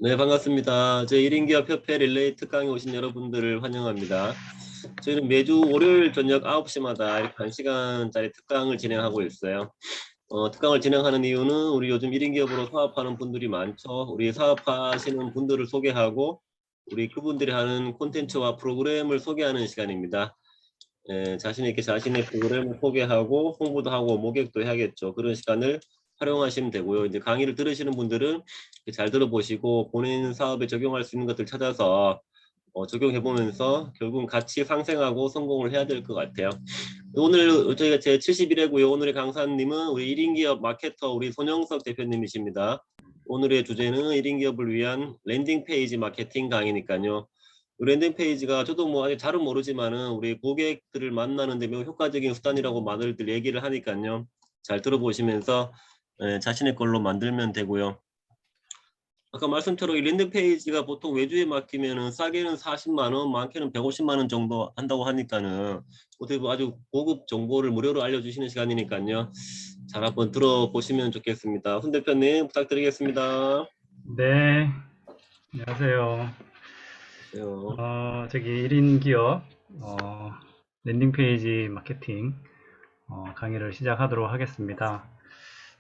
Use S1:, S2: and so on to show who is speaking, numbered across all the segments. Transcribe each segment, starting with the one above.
S1: 네, 반갑습니다. 저희 1인 기업 협회 릴레이 특강에 오신 여러분들을 환영합니다. 저희는 매주 월요일 저녁 9시마다 이렇게 1시간짜리 특강을 진행하고 있어요. 특강을 진행하는 이유는 우리 요즘 1인 기업으로 사업하는 분들이 많죠. 우리 사업하시는 분들을 소개하고 우리 그분들이 하는 콘텐츠와 프로그램을 소개하는 시간입니다. 자신 있게 자신의 프로그램을 소개하고 홍보도 하고 모객도 해야겠죠. 그런 시간을 활용하시면 되고요. 이제 강의를 들으시는 분들은 잘 들어보시고 본인 사업에 적용할 수 있는 것들 찾아서 적용해 보면서 결국은 같이 상생하고 성공을 해야 될 것 같아요. 오늘 저희가 제 71회고요. 오늘의 강사님은 우리 1인 기업 마케터 우리 손영석 대표님이십니다. 오늘의 주제는 1인 기업을 위한 랜딩 페이지 마케팅 강의니까요. 랜딩 페이지가 저도 뭐 아직 잘은 모르지만은 우리 고객들을 만나는 데 매우 효과적인 수단이라고 많이들 얘기를 하니까요. 잘 들어보시면서 자신의 걸로 만들면 되고요. 아까 말씀처럼 이 랜딩 페이지가 보통 외주에 맡기면은 싸게는 40만 원, 많게는 150만 원 정도 한다고 하니까는 어떻게 보면 아주 고급 정보를 무료로 알려주시는 시간이니까요. 잘 한번 들어보시면 좋겠습니다. 손 대표님 부탁드리겠습니다.
S2: 네, 안녕하세요. 저기 1인 기업 랜딩 페이지 마케팅 강의를 시작하도록 하겠습니다.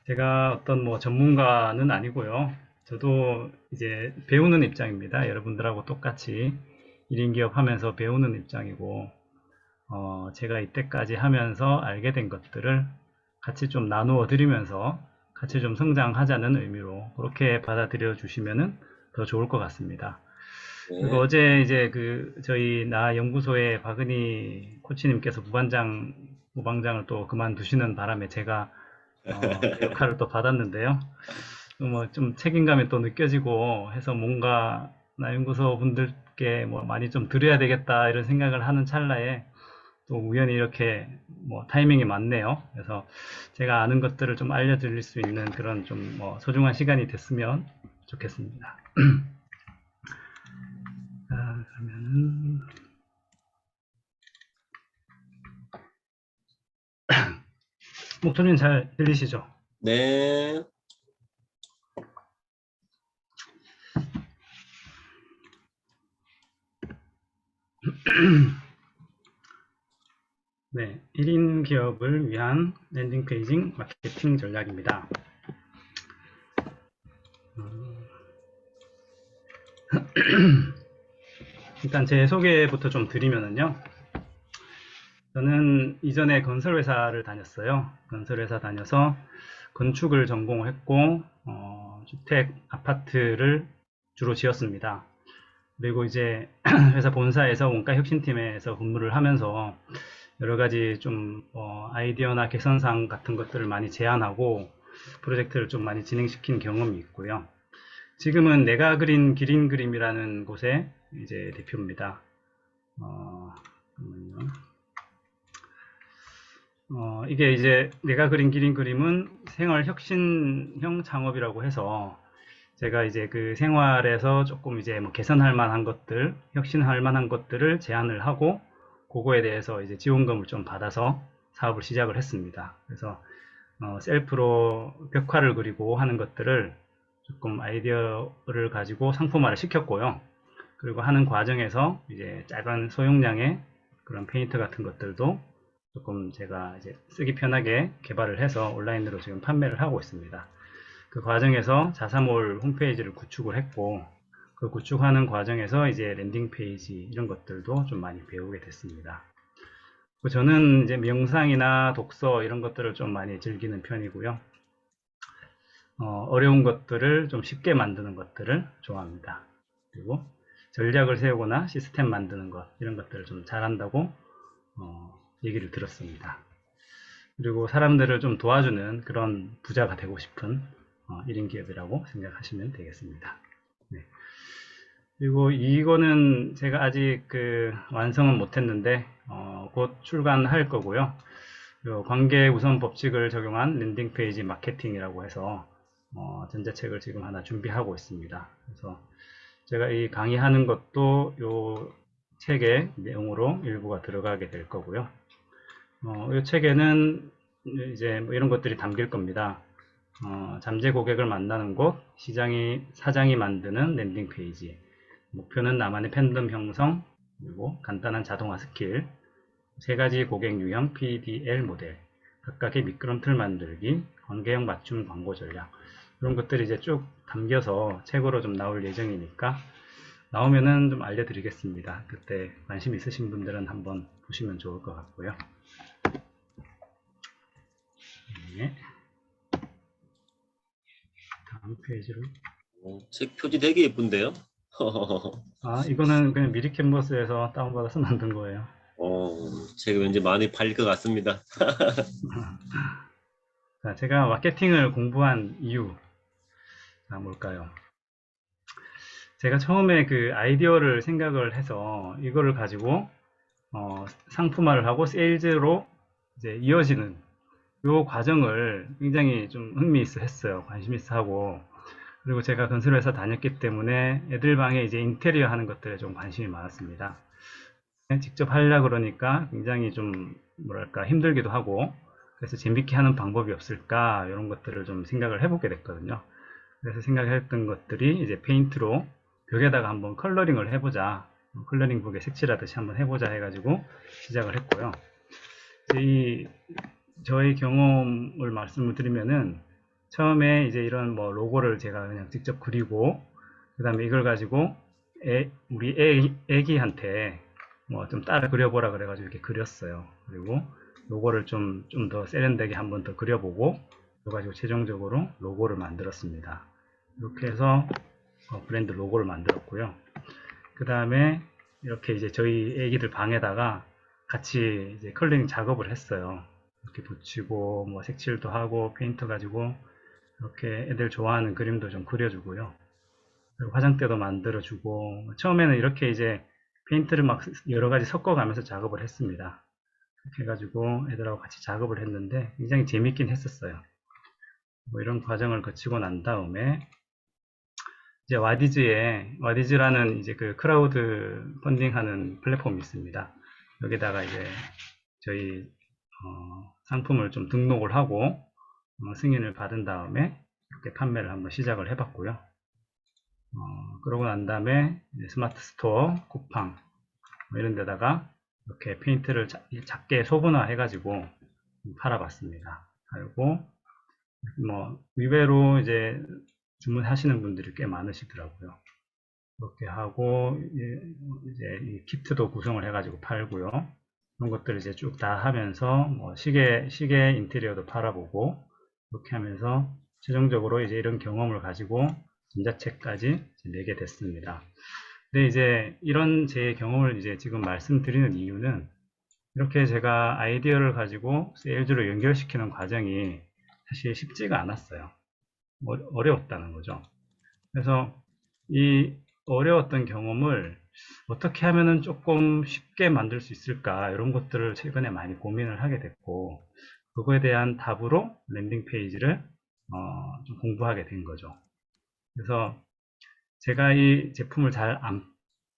S2: 제가 어떤 뭐 전문가는 아니고요. 저도 이제 배우는 입장입니다. 여러분들하고 똑같이 1인 기업 하면서 배우는 입장이고, 제가 이때까지 하면서 알게 된 것들을 같이 좀 나누어 드리면서 같이 좀 성장하자는 의미로 그렇게 받아들여 주시면은 더 좋을 것 같습니다. 그리고
S1: 네.
S2: 어제 이제 저희 나 연구소의 박은희 코치님께서 부방장을 또 그만두시는 바람에 제가 그 역할을 또 받았는데요. 뭐 좀 책임감이 또 느껴지고 해서 뭔가 나 연구소 분들께 뭐 많이 좀 드려야 되겠다 이런 생각을 하는 찰나에 또 우연히 이렇게 뭐 타이밍이 맞네요. 그래서 제가 아는 것들을 좀 알려드릴 수 있는 그런 좀 뭐 소중한 시간이 됐으면 좋겠습니다. 자, 그러면은 목소리는 잘 들리시죠?
S1: 네.
S2: 네, 1인 기업을 위한 랜딩 페이지 마케팅 전략입니다. 일단 제 소개부터 좀 드리면은요. 저는 이전에 건설회사를 다녔어요. 건설회사 다녀서 건축을 전공했고, 주택, 아파트를 주로 지었습니다. 그리고 이제 회사 본사에서 원가 혁신팀에서 근무를 하면서 여러 가지 좀 아이디어나 개선사항 같은 것들을 많이 제안하고 프로젝트를 좀 많이 진행시킨 경험이 있고요. 지금은 내가 그린 기린 그림이라는 곳의 이제 대표입니다. 잠깐만요. 이게 이제 내가 그린 기린 그림은 생활 혁신형 창업이라고 해서 제가 이제 그 생활에서 조금 이제 뭐 개선할 만한 것들, 혁신할 만한 것들을 제안을 하고 그거에 대해서 이제 지원금을 좀 받아서 사업을 시작을 했습니다. 그래서 셀프로 벽화를 그리고 하는 것들을 조금 아이디어를 가지고 상품화를 시켰고요. 그리고 하는 과정에서 이제 짧은 소용량의 그런 페인트 같은 것들도 조금 제가 이제 쓰기 편하게 개발을 해서 온라인으로 지금 판매를 하고 있습니다. 그 과정에서 자사몰 홈페이지를 구축을 했고, 그 구축하는 과정에서 이제 랜딩 페이지 이런 것들도 좀 많이 배우게 됐습니다. 저는 이제 명상이나 독서 이런 것들을 좀 많이 즐기는 편이고요. 어려운 것들을 좀 쉽게 만드는 것들을 좋아합니다. 그리고 전략을 세우거나 시스템 만드는 것 이런 것들을 좀 잘한다고 얘기를 들었습니다. 그리고 사람들을 좀 도와주는 그런 부자가 되고 싶은 1인 기업이라고 생각하시면 되겠습니다. 네. 그리고 이거는 제가 아직 완성은 못했는데 곧 출간할 거고요. 관계 우선 법칙을 적용한 랜딩 페이지 마케팅이라고 해서 전자책을 지금 하나 준비하고 있습니다. 그래서 제가 이 강의하는 것도 이 책의 내용으로 일부가 들어가게 될 거고요. 이 책에는 이제 뭐 이런 것들이 담길 겁니다. 잠재 고객을 만나는 곳, 사장이 만드는 랜딩 페이지, 목표는 나만의 팬덤 형성, 그리고 간단한 자동화 스킬, 세 가지 고객 유형 PDL 모델, 각각의 미끄럼틀 만들기, 관계형 맞춤 광고 전략, 이런 것들이 이제 쭉 담겨서 책으로 좀 나올 예정이니까 나오면은 좀 알려드리겠습니다. 그때 관심 있으신 분들은 한번 보시면 좋을 것 같고요. 네. 다음 페이지로.
S1: 책 표지 되게 예쁜데요?
S2: 이거는 그냥 미리 캔버스에서 다운받아서 만든 거예요.
S1: 책이 왠지 많이 팔릴 것 같습니다.
S2: 자, 제가 마케팅을 공부한 이유, 뭘까요? 제가 처음에 그 아이디어를 생각을 해서 이거를 가지고 상품화를 하고 세일즈로 이제 이어지는 이 과정을 굉장히 좀 흥미있어 했어요. 관심 있어 하고. 그리고 제가 건설회사 다녔기 때문에 애들 방에 이제 인테리어 하는 것들에 좀 관심이 많았습니다. 직접 하려고 그러니까 굉장히 좀 뭐랄까 힘들기도 하고, 그래서 재밌게 하는 방법이 없을까 이런 것들을 좀 생각을 해보게 됐거든요. 그래서 생각했던 것들이 이제 페인트로 벽에다가 한번 컬러링을 해보자, 컬러링북에 색칠하듯이 한번 해보자 해가지고 시작을 했고요. 이제 저의 경험을 말씀을 드리면은 처음에 이제 이런 뭐 로고를 제가 그냥 직접 그리고 그 다음에 이걸 가지고 우리 애기한테 뭐 좀 따라 그려보라 그래가지고 이렇게 그렸어요. 그리고 로고를 좀 더 세련되게 한번 더 그려보고 그래가지고 최종적으로 로고를 만들었습니다. 이렇게 해서 브랜드 로고를 만들었고요. 그 다음에 이렇게 이제 저희 애기들 방에다가 같이 이제 컬러링 작업을 했어요. 이렇게 붙이고 뭐 색칠도 하고 페인트 가지고 이렇게 애들 좋아하는 그림도 좀 그려주고요. 그리고 화장대도 만들어주고 처음에는 이렇게 이제 페인트를 막 여러 가지 섞어가면서 작업을 했습니다. 그렇게 해가지고 애들하고 같이 작업을 했는데 굉장히 재밌긴 했었어요. 뭐 이런 과정을 거치고 난 다음에 이제 와디즈라는 이제 그 크라우드 펀딩하는 플랫폼이 있습니다. 여기다가 이제 저희 상품을 좀 등록을 하고 승인을 받은 다음에 이렇게 판매를 한번 시작을 해봤고요. 그러고 난 다음에 스마트 스토어, 쿠팡 뭐 이런 데다가 이렇게 페인트를 작게 소분화 해가지고 팔아봤습니다. 그리고 뭐 의외로 이제 주문하시는 분들이 꽤 많으시더라고요. 그렇게 하고 이제 이 키트도 구성을 해가지고 팔고요. 그런 것들을 이제 쭉 다 하면서 뭐 시계 인테리어도 팔아보고 그렇게 하면서 최종적으로 이제 이런 경험을 가지고 전자책까지 내게 됐습니다. 근데 이제 이런 제 경험을 이제 지금 말씀드리는 이유는 이렇게 제가 아이디어를 가지고 세일즈로 연결시키는 과정이 사실 쉽지가 않았어요. 어려웠다는 거죠. 그래서 이 어려웠던 경험을 어떻게 하면은 조금 쉽게 만들 수 있을까 이런 것들을 최근에 많이 고민을 하게 됐고 그거에 대한 답으로 랜딩 페이지를 좀 공부하게 된 거죠. 그래서 제가 이 제품을 잘 안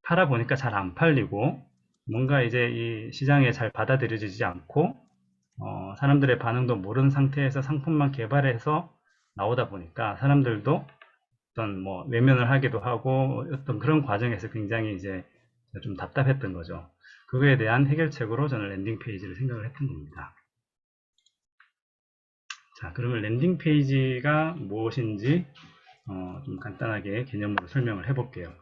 S2: 팔아 보니까 잘 안 팔리고 뭔가 이제 이 시장에 잘 받아들여지지 않고 사람들의 반응도 모르는 상태에서 상품만 개발해서 나오다 보니까 사람들도 어떤 뭐 외면을 하기도 하고 어떤 그런 과정에서 굉장히 이제 좀 답답했던 거죠. 그거에 대한 해결책으로 저는 랜딩 페이지를 생각을 했던 겁니다. 자, 그러면 랜딩 페이지가 무엇인지 좀 간단하게 개념으로 설명을 해볼게요.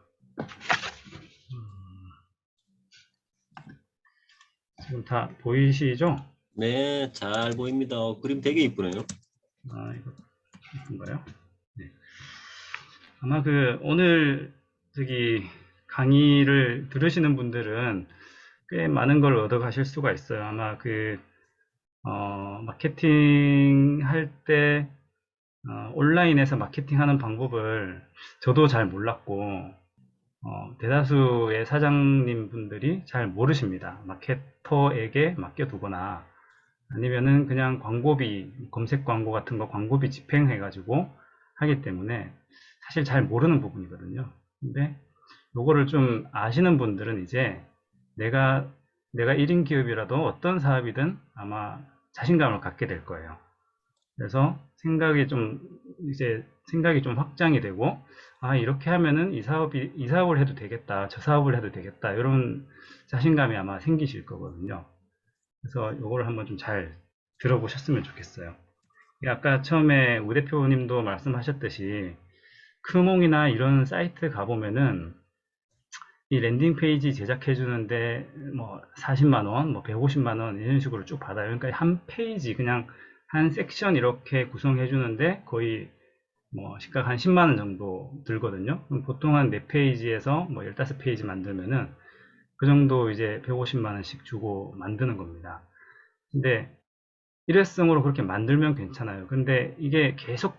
S2: 지금 다 보이시죠?
S1: 네, 잘 보입니다. 그림 되게 이쁘네요.
S2: 이거 이쁜가요? 네. 아마 그 오늘 저기 강의를 들으시는 분들은 꽤 많은 걸 얻어 가실 수가 있어요. 아마 그 마케팅 할 때 온라인에서 마케팅 하는 방법을 저도 잘 몰랐고 대다수의 사장님 분들이 잘 모르십니다. 마케터에게 맡겨두거나 아니면은 그냥 광고비, 검색 광고 같은 거 광고비 집행해 가지고 하기 때문에 사실 잘 모르는 부분이거든요. 근데 요거를 좀 아시는 분들은 이제 내가 1인 기업이라도 어떤 사업이든 아마 자신감을 갖게 될 거예요. 그래서 생각이 좀 확장이 되고, 아, 이렇게 하면은 이 사업을 해도 되겠다, 저 사업을 해도 되겠다, 이런 자신감이 아마 생기실 거거든요. 그래서 이거를 한번 좀 잘 들어보셨으면 좋겠어요. 아까 처음에 우 대표님도 말씀하셨듯이 크몽이나 이런 사이트 가보면은 이 랜딩 페이지 제작해 주는데 뭐 40만 원, 뭐 150만 원 이런 식으로 쭉 받아요. 그러니까 한 페이지 그냥 한 섹션 이렇게 구성해 주는데 거의 뭐 시각 한 10만 원 정도 들거든요. 그럼 보통 한 4페이지에서 뭐 15페이지 만들면은 그 정도 이제 150만 원씩 주고 만드는 겁니다. 근데 일회성으로 그렇게 만들면 괜찮아요. 근데 이게 계속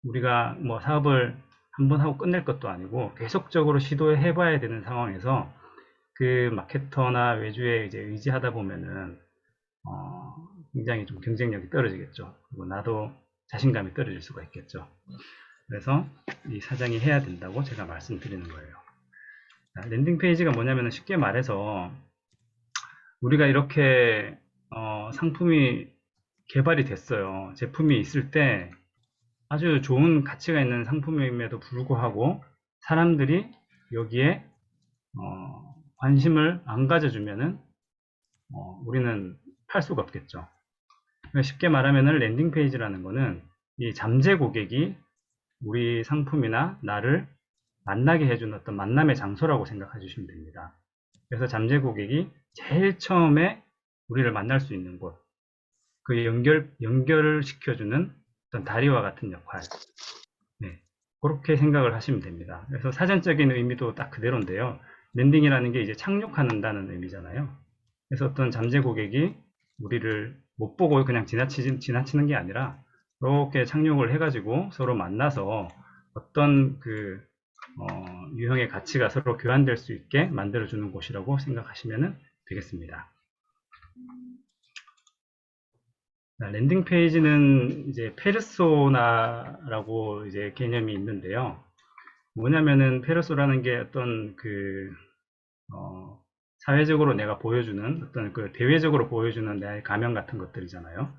S2: 우리가 뭐 사업을 한번 하고 끝낼 것도 아니고 계속적으로 시도해 봐야 되는 상황에서 그 마케터나 외주에 이제 의지하다 보면은 굉장히 좀 경쟁력이 떨어지겠죠. 그리고 나도 자신감이 떨어질 수가 있겠죠. 그래서 이 사장이 해야 된다고 제가 말씀드리는 거예요. 자, 랜딩 페이지가 뭐냐면 쉽게 말해서 우리가 이렇게 상품이 개발이 됐어요. 제품이 있을 때 아주 좋은 가치가 있는 상품임에도 불구하고 사람들이 여기에 관심을 안 가져주면은 우리는 팔 수가 없겠죠. 쉽게 말하면 랜딩 페이지라는 거는 이 잠재 고객이 우리 상품이나 나를 만나게 해주는 어떤 만남의 장소라고 생각해 주시면 됩니다. 그래서 잠재 고객이 제일 처음에 우리를 만날 수 있는 곳, 그 연결을 시켜주는 어떤 다리와 같은 역할. 네, 그렇게 생각을 하시면 됩니다. 그래서 사전적인 의미도 딱 그대로인데요. 랜딩이라는 게 이제 착륙한다는 의미잖아요. 그래서 어떤 잠재 고객이 우리를 못 보고 그냥 지나치는 게 아니라 이렇게 착륙을 해가지고 서로 만나서 어떤 그 유형의 가치가 서로 교환될 수 있게 만들어주는 곳이라고 생각하시면 되겠습니다. 랜딩 페이지는 이제 페르소나라고 이제 개념이 있는데요. 뭐냐면은 페르소라는 게 어떤 사회적으로 내가 보여주는 어떤 그 대외적으로 보여주는 내 가면 같은 것들이잖아요.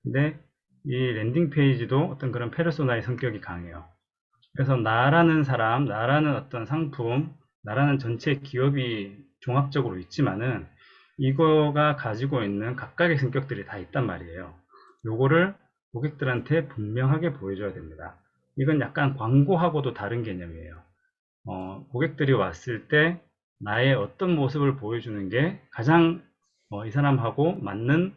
S2: 근데 이 랜딩 페이지도 어떤 그런 페르소나의 성격이 강해요. 그래서 나라는 사람, 나라는 어떤 상품, 나라는 전체 기업이 종합적으로 있지만은 이거가 가지고 있는 각각의 성격들이 다 있단 말이에요. 요거를 고객들한테 분명하게 보여줘야 됩니다. 이건 약간 광고하고도 다른 개념이에요. 고객들이 왔을 때 나의 어떤 모습을 보여주는 게 가장 이 사람하고 맞는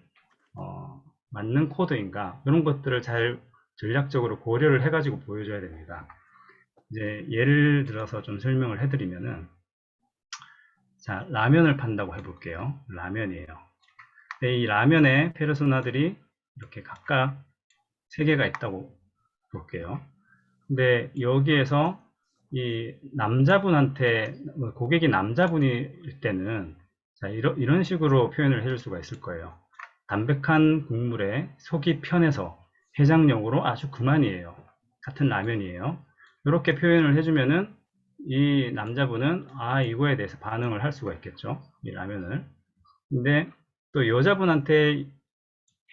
S2: 코드인가 이런 것들을 잘 전략적으로 고려를 해가지고 보여줘야 됩니다. 이제 예를 들어서 좀 설명을 해드리면은 자, 라면을 판다고 해볼게요. 라면이에요. 네, 이 라면의 페르소나들이 이렇게 각각 3개가 있다고 볼게요. 근데 여기에서 이 남자분한테 고객이 남자분일 때는 자, 이런 식으로 표현을 해줄 수가 있을 거예요. 담백한 국물에 속이 편해서 해장용으로 아주 그만이에요. 같은 라면이에요. 이렇게 표현을 해주면은 이 남자분은 이거에 대해서 반응을 할 수가 있겠죠. 이 라면을. 근데 또 여자분한테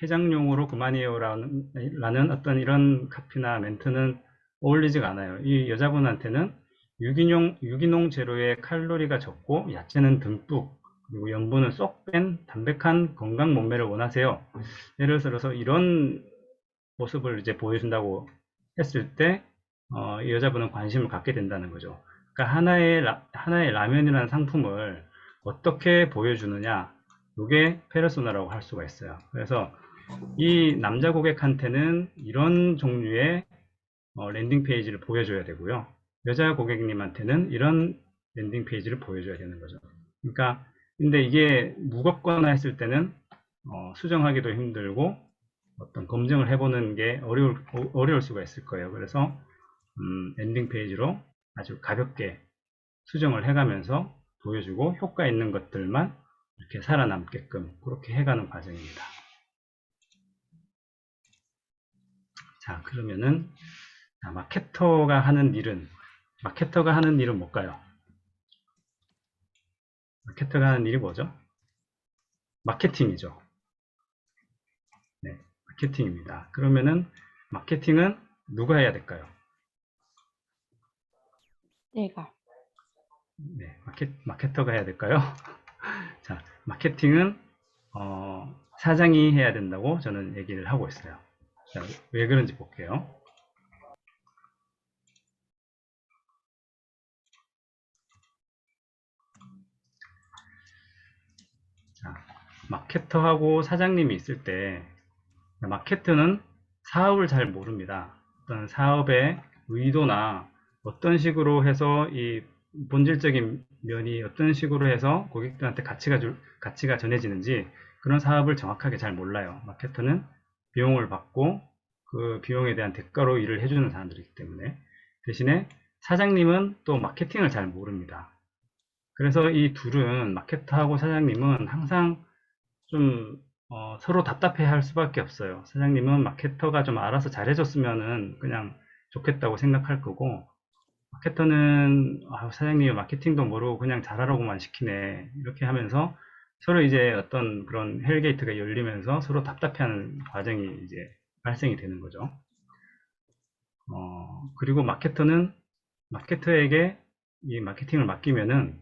S2: 해장용으로 그만이에요 라는 어떤 이런 카피나 멘트는 어울리지가 않아요. 이 여자분한테는 유기농 재료에 칼로리가 적고 야채는 듬뿍 그리고 염분은 쏙 뺀 담백한 건강 몸매를 원하세요. 예를 들어서 이런 모습을 이제 보여준다고 했을 때 이 여자분은 관심을 갖게 된다는 거죠. 그러니까 하나의 라면이라는 상품을 어떻게 보여주느냐 이게 페르소나라고 할 수가 있어요. 그래서 이 남자 고객한테는 이런 종류의 랜딩 페이지를 보여줘야 되고요. 여자 고객님한테는 이런 랜딩 페이지를 보여줘야 되는 거죠. 그러니까 근데 이게 무겁거나 했을 때는 수정하기도 힘들고 어떤 검증을 해보는 게 어려울 수가 있을 거예요. 그래서 랜딩 페이지로 아주 가볍게 수정을 해가면서 보여주고 효과 있는 것들만 이렇게 살아남게끔 그렇게 해가는 과정입니다. 자, 그러면은 마케터가 하는 일은 뭘까요? 마케터가 하는 일이 뭐죠? 마케팅이죠. 네, 마케팅입니다. 그러면은 마케팅은 누가 해야 될까요?
S3: 내가.
S2: 네, 마케터가 해야 될까요? 자, 마케팅은 사장이 해야 된다고 저는 얘기를 하고 있어요. 자, 왜 그런지 볼게요. 자, 마케터하고 사장님이 있을 때 마케터는 사업을 잘 모릅니다. 어떤 사업의 의도나 어떤 식으로 해서 이 본질적인 면이 어떤 식으로 해서 고객들한테 가치가 전해지는지 그런 사업을 정확하게 잘 몰라요. 마케터는 비용을 받고 그 비용에 대한 대가로 일을 해주는 사람들이기 때문에. 대신에 사장님은 또 마케팅을 잘 모릅니다. 그래서 이 둘은, 마케터하고 사장님은 항상 좀 서로 답답해 할 수밖에 없어요. 사장님은 마케터가 좀 알아서 잘해줬으면 그냥 좋겠다고 생각할 거고, 마케터는 사장님이 마케팅도 모르고 그냥 잘하라고만 시키네, 이렇게 하면서 서로 이제 어떤 그런 헬게이트가 열리면서 서로 답답해하는 과정이 이제 발생이 되는 거죠. 그리고 마케터에게 이 마케팅을 맡기면은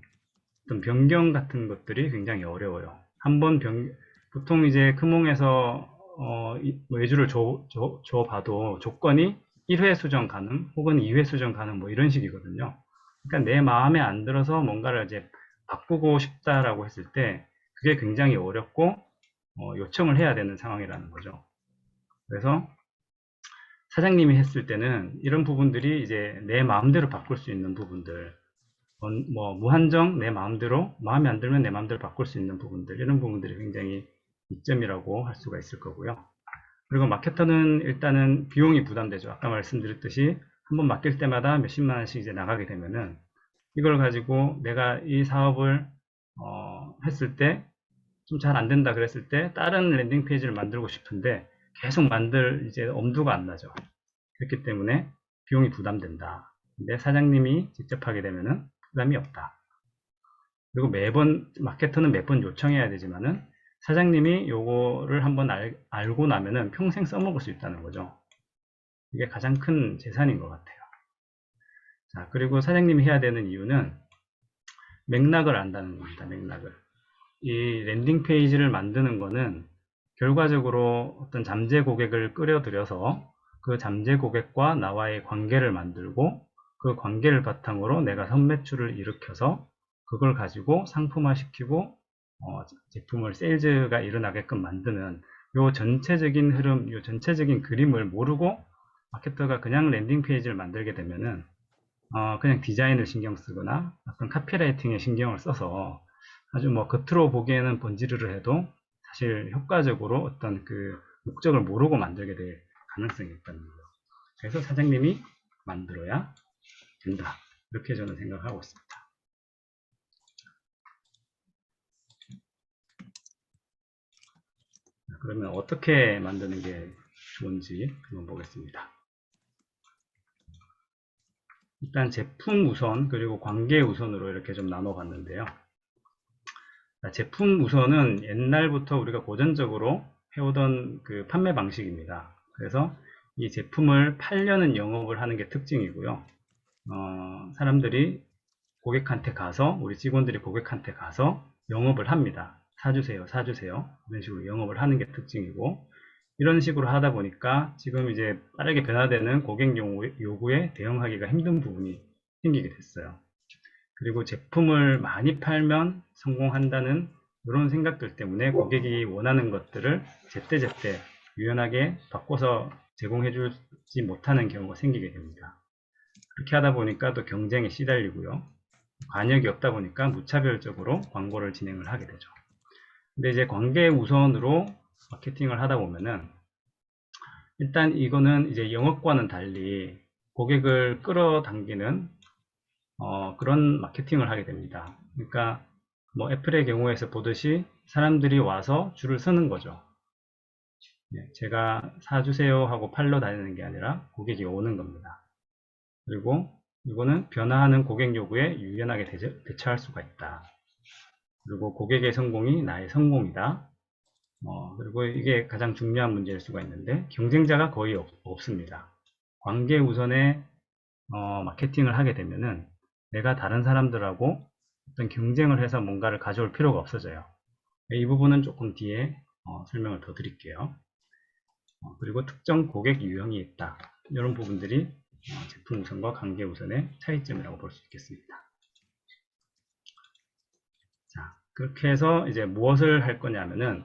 S2: 어떤 변경 같은 것들이 굉장히 어려워요. 한번 보통 이제 크몽에서 외주를 줘봐도 조건이 1회 수정 가능 혹은 2회 수정 가능 뭐 이런 식이거든요. 그러니까 내 마음에 안 들어서 뭔가를 이제 바꾸고 싶다라고 했을 때 그게 굉장히 어렵고 요청을 해야 되는 상황이라는 거죠. 그래서 사장님이 했을 때는 이런 부분들이 이제 내 마음대로 바꿀 수 있는 부분들, 뭐 무한정 내 마음대로, 마음에 안 들면 내 마음대로 바꿀 수 있는 부분들, 이런 부분들이 굉장히 이점이라고 할 수가 있을 거고요. 그리고 마케터는 일단은 비용이 부담되죠. 아까 말씀드렸듯이 한번 맡길 때마다 몇십만 원씩 이제 나가게 되면은 이걸 가지고 내가 이 사업을 했을 때 좀 잘 안 된다 그랬을 때 다른 랜딩 페이지를 만들고 싶은데 계속 만들 이제 엄두가 안 나죠. 그렇기 때문에 비용이 부담된다. 근데 사장님이 직접 하게 되면은 부담이 없다. 그리고 마케터는 매번 요청해야 되지만은 사장님이 요거를 한번 알고 나면은 평생 써먹을 수 있다는 거죠. 이게 가장 큰 재산인 것 같아요. 자, 그리고 사장님이 해야 되는 이유는 맥락을 안다는 겁니다. 맥락을. 이 랜딩 페이지를 만드는 거는 결과적으로 어떤 잠재 고객을 끌어들여서 그 잠재 고객과 나와의 관계를 만들고 그 관계를 바탕으로 내가 선매출을 일으켜서 그걸 가지고 상품화 시키고 제품을 세일즈가 일어나게끔 만드는 요 전체적인 흐름, 요 전체적인 그림을 모르고 마케터가 그냥 랜딩 페이지를 만들게 되면은 그냥 디자인을 신경 쓰거나 어떤 카피라이팅에 신경을 써서 아주 뭐 겉으로 보기에는 번지르르 해도 사실 효과적으로 어떤 그 목적을 모르고 만들게 될 가능성이 있다는 거죠. 그래서 사장님이 만들어야 된다. 이렇게 저는 생각하고 있습니다. 그러면 어떻게 만드는 게 좋은지 한번 보겠습니다. 일단 제품 우선 그리고 관계 우선으로 이렇게 좀 나눠 봤는데요. 제품 우선은 옛날부터 우리가 고전적으로 해오던 그 판매 방식입니다. 그래서 이 제품을 팔려는 영업을 하는 게 특징이고요. 사람들이 고객한테 가서, 우리 직원들이 고객한테 가서 영업을 합니다. 사주세요, 사주세요. 이런 식으로 영업을 하는 게 특징이고, 이런 식으로 하다 보니까 지금 이제 빠르게 변화되는 고객 요구에 대응하기가 힘든 부분이 생기게 됐어요. 그리고 제품을 많이 팔면 성공한다는 이런 생각들 때문에 고객이 원하는 것들을 제때제때 유연하게 바꿔서 제공해 주지 못하는 경우가 생기게 됩니다. 그렇게 하다 보니까 또 경쟁에 시달리고요. 관역이 없다 보니까 무차별적으로 광고를 진행을 하게 되죠. 근데 이제 관계 우선으로 마케팅을 하다 보면은 일단 이거는 이제 영업과는 달리 고객을 끌어당기는 그런 마케팅을 하게 됩니다. 그러니까 뭐 애플의 경우에서 보듯이 사람들이 와서 줄을 서는 거죠. 제가 사주세요 하고 팔러 다니는 게 아니라 고객이 오는 겁니다. 그리고 이거는 변화하는 고객 요구에 유연하게 대처할 수가 있다. 그리고 고객의 성공이 나의 성공이다. 그리고 이게 가장 중요한 문제일 수가 있는데 경쟁자가 거의 없습니다. 관계 우선의 마케팅을 하게 되면은 내가 다른 사람들하고 어떤 경쟁을 해서 뭔가를 가져올 필요가 없어져요. 이 부분은 조금 뒤에 설명을 더 드릴게요. 그리고 특정 고객 유형이 있다. 이런 부분들이 제품 우선과 관계 우선의 차이점이라고 볼 수 있겠습니다. 자, 그렇게 해서 이제 무엇을 할 거냐면은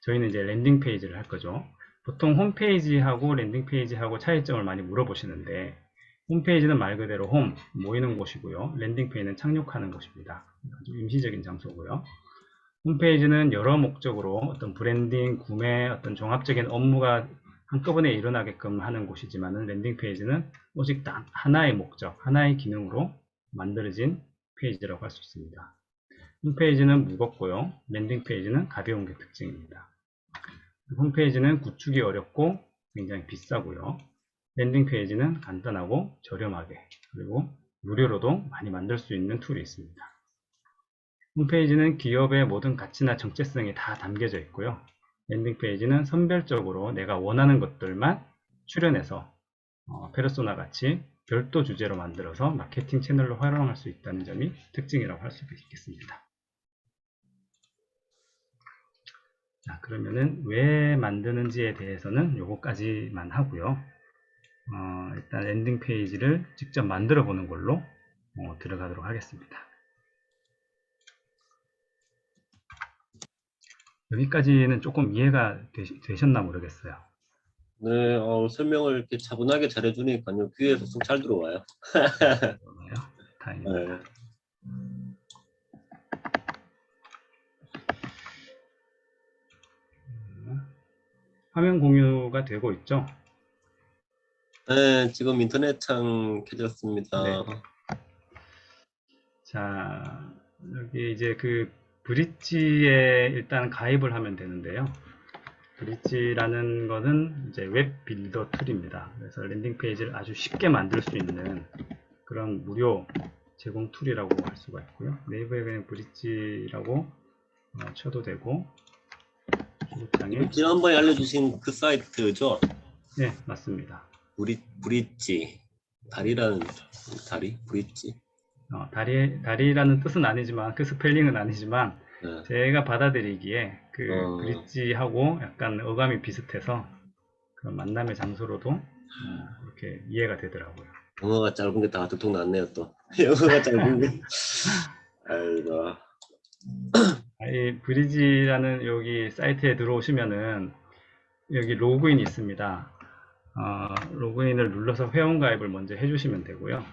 S2: 저희는 이제 랜딩 페이지를 할 거죠. 보통 홈페이지하고 랜딩 페이지하고 차이점을 많이 물어보시는데 홈페이지는 말 그대로 홈, 모이는 곳이고요. 랜딩 페이지는 착륙하는 곳입니다. 아주 임시적인 장소고요. 홈페이지는 여러 목적으로 어떤 브랜딩, 구매, 어떤 종합적인 업무가 한꺼번에 일어나게끔 하는 곳이지만 랜딩 페이지는 오직 단 하나의 목적, 하나의 기능으로 만들어진 페이지라고 할 수 있습니다. 홈페이지는 무겁고요. 랜딩 페이지는 가벼운 게 특징입니다. 홈페이지는 구축이 어렵고 굉장히 비싸고요. 랜딩 페이지는 간단하고 저렴하게 그리고 무료로도 많이 만들 수 있는 툴이 있습니다. 홈페이지는 기업의 모든 가치나 정체성이 다 담겨져 있고요. 랜딩 페이지는 선별적으로 내가 원하는 것들만 추려내서 페르소나 같이 별도 주제로 만들어서 마케팅 채널로 활용할 수 있다는 점이 특징이라고 할 수도 있겠습니다. 자, 그러면은 왜 만드는지에 대해서는 요거까지만 하고요. 일단 랜딩 페이지를 직접 만들어 보는 걸로 들어가도록 하겠습니다. 여기까지는 조금 이해가 되셨나 모르겠어요.
S1: 네, 설명을 이렇게 차분하게 잘해주니까요. 귀에서 쏙 잘 들어와요.
S2: 다행입니다.
S1: 네.
S2: 화면 공유가 되고 있죠?
S1: 네, 지금 인터넷 창 켜졌습니다.
S2: 네. 자, 여기 이제 그 브릿지에 일단 가입을 하면 되는데요. 브릿지라는 것은 이제 웹 빌더 툴입니다. 그래서 랜딩 페이지를 아주 쉽게 만들 수 있는 그런 무료 제공 툴이라고 할 수가 있고요. 네이버에 그냥 브릿지라고 쳐도 되고 주소창에
S1: 지난번에 알려주신 그 사이트죠?
S2: 네, 맞습니다.
S1: 브릿지. 다리라는, 다리? 브릿지.
S2: 다리라는 뜻은 아니지만 그 스펠링은 아니지만
S1: 네.
S2: 제가 받아들이기에 그 브릿지하고 약간 어감이 비슷해서 그런 만남의 장소로도 이렇게 이해가 되더라고요.
S1: 영어가 짧은 게 다 들통났네요, 또. 영어가 짧은 게. 아이고.
S2: 이 브리지라는 여기 사이트에 들어오시면은 여기 로그인이 있습니다. 로그인을 눌러서 회원가입을 먼저 해주시면 되고요.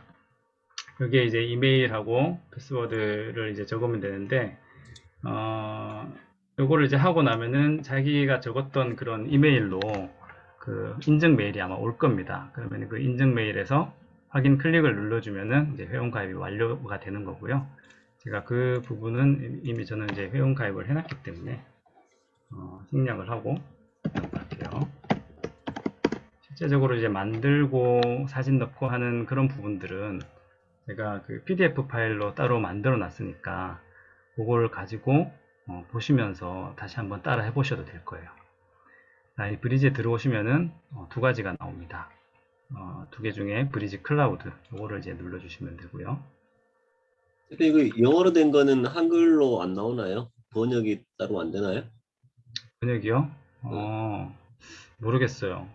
S2: 여기에 이제 이메일하고 패스워드를 이제 적으면 되는데, 요거를 이제 하고 나면은 자기가 적었던 그런 이메일로 그 인증 메일이 아마 올 겁니다. 그러면 그 인증 메일에서 확인 클릭을 눌러주면은 이제 회원가입이 완료가 되는 거고요. 제가 그 부분은 이미 저는 이제 회원가입을 해놨기 때문에 생략을 하고 넘어갈게요. 실제적으로 이제 만들고 사진 넣고 하는 그런 부분들은 제가 그 PDF 파일로 따로 만들어 놨으니까 그걸 가지고 보시면서 다시 한번 따라 해보셔도 될 거예요. 자, 이 브리지에 들어오시면은 두 가지가 나옵니다. 두 개 중에 브리지 클라우드 이거를 이제 눌러주시면 되고요.
S1: 이거 영어로 된 거는 한글로 안 나오나요? 번역이 따로 안 되나요?
S2: 번역이요? 모르겠어요.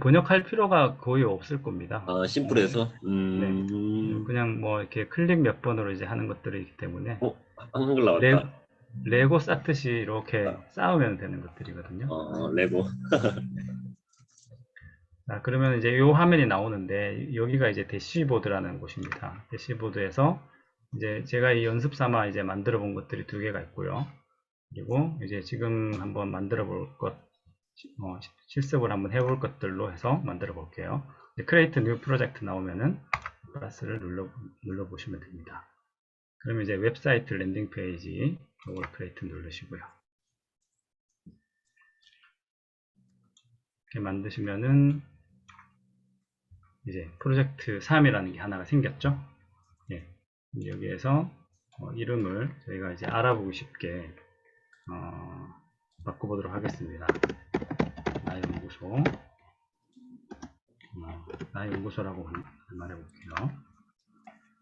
S2: 번역할 필요가 거의 없을 겁니다.
S1: 심플해서?
S2: 네. 그냥 뭐 이렇게 클릭 몇 번으로 이제 하는 것들이기 때문에
S1: 한글 나왔다.
S2: 레고 쌓듯이 이렇게 쌓으면 되는 것들이거든요.
S1: 레고.
S2: 자, 그러면 이제 이 화면이 나오는데 여기가 이제 대시보드라는 곳입니다. 대시보드에서 이제 제가 이 연습 삼아 이제 만들어 본 것들이 두 개가 있고요. 그리고 이제 지금 한번 만들어 볼 것, 실습을 한번 해볼 것들로 해서 만들어 볼게요. Create New Project 나오면은 플러스를 눌러 보시면 됩니다. 그러면 이제 웹사이트 랜딩 페이지 이걸 Create 누르시고요. 이렇게 만드시면은 이제 프로젝트 3이라는 게 하나가 생겼죠. 예, 여기에서 이름을 저희가 이제 알아보기 쉽게 바꿔보도록 하겠습니다. 나연구소. 나연구소라고 말해볼게요.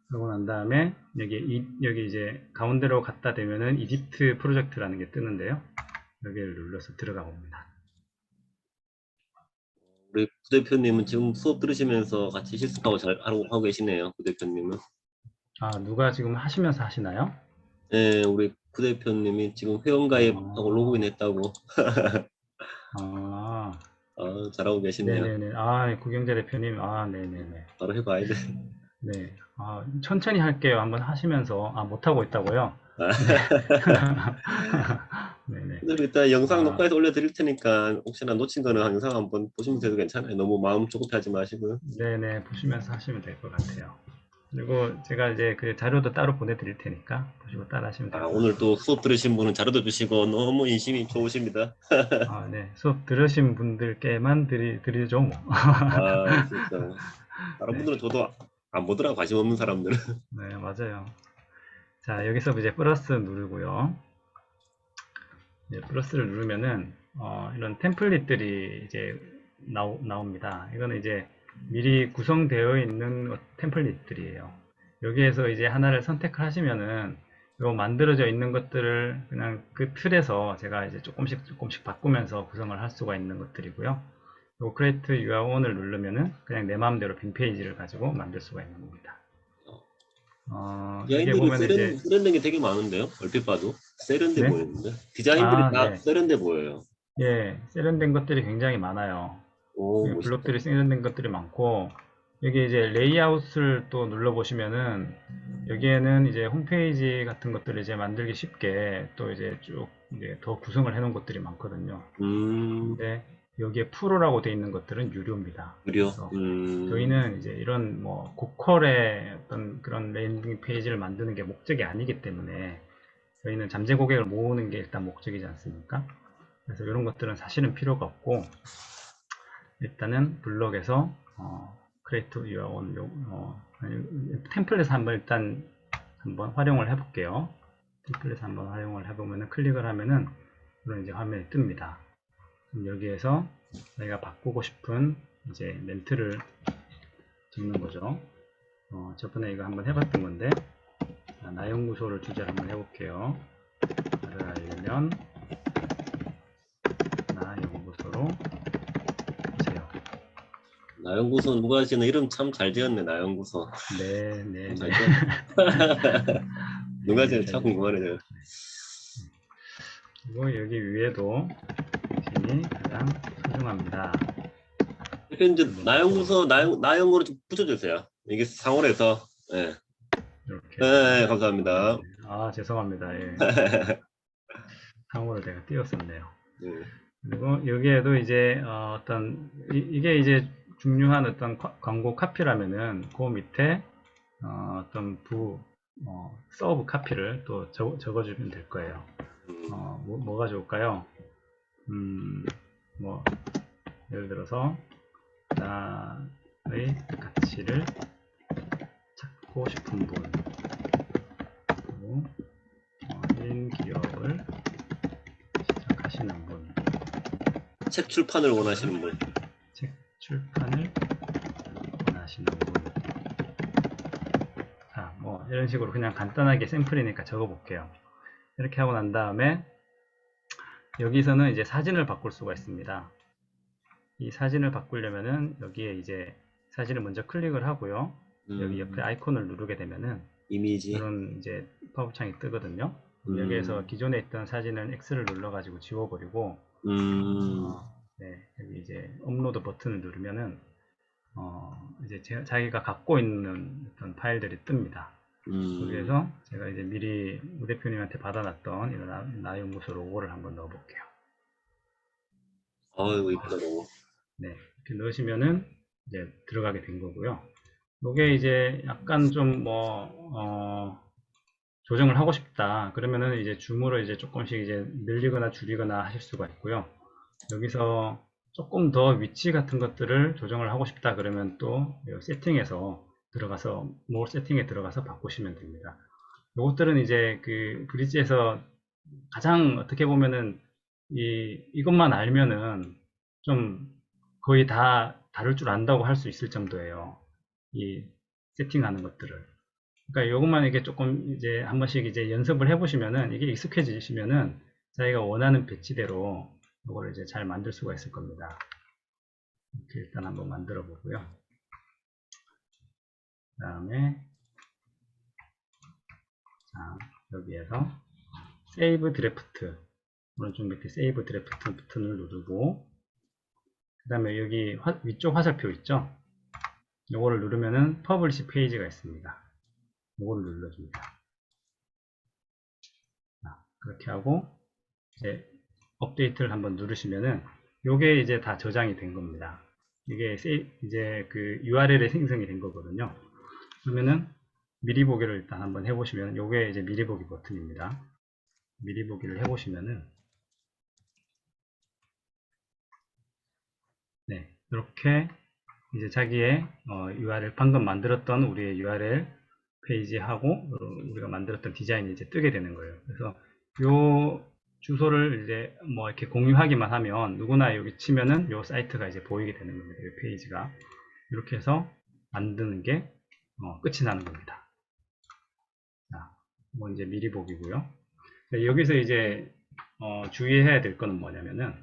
S2: 그러고 난 다음에 여기 이제 가운데로 갖다 대면은 이집트 프로젝트라는 게 뜨는데요. 여기를 눌러서 들어가 봅니다.
S1: 우리 부대표님은 지금 수업 들으시면서 같이 실습하고 잘 하고 계시네요. 부대표님은.
S2: 아, 누가 지금 하시면서 하시나요?
S1: 네, 우리 부대표님이 지금 회원가입하고 로그인 했다고.
S2: 아,
S1: 잘하고 계시네요.
S2: 네네네. 아, 구경자 대표님. 아, 네네네.
S1: 바로 해봐야 돼.
S2: 네. 아, 천천히 할게요. 한번 하시면서. 아, 못하고 있다고요? 네네.
S1: 근데 일단 영상
S2: 아,
S1: 녹화해서 올려드릴 테니까 혹시나 놓친 거는 영상 한번 보시면 돼도 괜찮아요. 너무 마음 조급해하지 마시고요.
S2: 네네. 보시면서 하시면 될 것 같아요. 그리고 제가 이제 그 자료도 따로 보내드릴 테니까 보시고 따라 하시면 될 것 같아요.
S1: 오늘 또 수업 들으신 분은 자료도 주시고 너무 인심이 좋으십니다.
S2: 아, 네. 수업 들으신 분들께만 드리죠, 뭐.
S1: 진짜. 다른
S2: 네.
S1: 분들은 저도 안 보더라고, 관심 없는 사람들은.
S2: 네, 맞아요. 자, 여기서 이제 플러스 누르고요. 이제 플러스를 누르면은 이런 템플릿들이 이제 나옵니다. 이거는 이제 미리 구성되어 있는 템플릿들이에요. 여기에서 이제 하나를 선택을 하시면은 요 만들어져 있는 것들을 그냥 그 틀에서 제가 이제 조금씩 바꾸면서 구성을 할 수가 있는 것들이고요. 요 create your own을 누르면은 그냥 내 마음대로 빈 페이지를 가지고 만들 수가 있는 겁니다. 여기에
S1: 디자인들이
S2: 보면 이제
S1: 세련된 게 되게 많은데요. 얼핏 봐도 세련돼
S2: 네?
S1: 보이는데 디자인들이
S2: 아,
S1: 다
S2: 네.
S1: 세련돼 보여요.
S2: 예, 세련된 것들이 굉장히 많아요.
S1: 오, 멋있다.
S2: 블록들이 세련된 것들이 많고, 여기 이제 레이아웃을 또 눌러보시면은, 여기에는 이제 홈페이지 같은 것들을 이제 만들기 쉽게 또 이제 쭉 이제 더 구성을 해놓은 것들이 많거든요. 근데 여기에 프로라고 되어 있는 것들은 유료입니다.
S1: 무료.
S2: 그래서 저희는 이제 이런 뭐 고퀄의 어떤 그런 랜딩 페이지를 만드는 게 목적이 아니기 때문에 저희는 잠재 고객을 모으는 게 일단 목적이지 않습니까? 그래서 이런 것들은 사실은 필요가 없고 일단은 블럭에서 create your own 템플릿 한번 활용을 해볼게요. 템플릿 한번 활용을 해보면은 클릭을 하면은 이런 이제 화면이 뜹니다. 여기에서 저희가 바꾸고 싶은 이제 멘트를 적는 거죠. 저번에 이거 한번 해봤던 건데 나연구소를 주제로 한번 해볼게요. 나를 알려면 나연구소로 보세요.
S1: 나연구소 누가 지는 이름 참 잘 지었네. 나연구소.
S2: 네, 네,
S1: 잘
S2: 네.
S1: 지었네. 누가 지은 참 궁금하네요.
S2: 그리고 여기 위에도 당신이 가장 소중합니다.
S1: 이렇게 이제 나연구소 나연구로 좀 붙여주세요. 이게 상호에서. 네.
S2: 이렇게.
S1: 네, 감사합니다.
S2: 아, 죄송합니다. 예. 상호를 제가 띄웠었네요.
S1: 네.
S2: 그리고 여기에도 이제 이게 이제 중요한 어떤 광고 카피라면은 그 밑에 어떤 서브 카피를 또 적어주면 될 거예요. 뭐가 좋을까요? 뭐 예를 들어서 나의 가치를 찾고 싶은 분, 그리고 1인 기업을 시작하시는 분,
S1: 책 출판을 원하시는 분.
S2: 책 출판을 원하시는 분. 자, 뭐 이런 식으로 그냥 간단하게 샘플이니까 적어볼게요. 이렇게 하고 난 다음에 여기서는 이제 사진을 바꿀 수가 있습니다. 이 사진을 바꾸려면은 여기에 이제 사진을 먼저 클릭을 하고요. 여기 옆에 아이콘을 누르게 되면은
S1: 이미지.
S2: 이런 이제 팝업창이 뜨거든요. 여기에서 기존에 있던 사진은 X를 눌러가지고 지워버리고 네, 여기 이제 업로드 버튼을 누르면은 이제 자기가 갖고 있는 어떤 파일들이 뜹니다. 그래서 제가 이제 미리 우 대표님한테 받아놨던 이런 나연구소 로고를 한번 넣어볼게요.
S1: 이거 이쁘다 너무.
S2: 네, 이렇게 넣으시면은 이제 들어가게 된 거고요. 이게 이제 약간 좀 조정을 하고 싶다. 그러면은 이제 줌으로 이제 조금씩 이제 늘리거나 줄이거나 하실 수가 있고요. 여기서 조금 더 위치 같은 것들을 조정을 하고 싶다. 그러면 또 세팅에서 들어가서 more 세팅에 들어가서 바꾸시면 됩니다. 이것들은 이제 그 브릿지에서 가장 어떻게 보면은 이것만 알면은 좀 거의 다 다룰 줄 안다고 할 수 있을 정도예요. 이 세팅하는 것들을. 그러니까 이것만 이게 조금 이제 한 번씩 이제 연습을 해보시면은 이게 익숙해지시면은 자기가 원하는 배치대로 이거를 이제 잘 만들 수가 있을 겁니다. 이렇게 일단 한번 만들어 보고요. 그 다음에 자, 여기에서 세이브 드래프트 오른쪽 밑에 세이브 드래프트 버튼을 누르고 그 다음에 여기 위쪽 화살표 있죠? 요거를 누르면은 퍼블리시 페이지가 있습니다. 요거를 눌러줍니다. 자, 그렇게 하고 이제 업데이트를 한번 누르시면은 요게 이제 다 저장이 된 겁니다. 이게 이제 그 URL에 생성이 된 거거든요. 그러면은 미리 보기를 일단 한번 해보시면 요게 이제 미리 보기 버튼입니다. 미리 보기를 해보시면은 네, 이렇게 이제 자기의 URL 방금 만들었던 우리의 URL 페이지하고 우리가 만들었던 디자인이 이제 뜨게 되는 거예요. 그래서 요 주소를 이제 뭐 이렇게 공유하기만 하면 누구나 여기 치면은 요 사이트가 이제 보이게 되는 겁니다. 이 페이지가 이렇게 해서 만드는 게 끝이 나는 겁니다. 자, 뭐 이제 미리 보기고요. 여기서 이제 주의해야 될 거는 뭐냐면은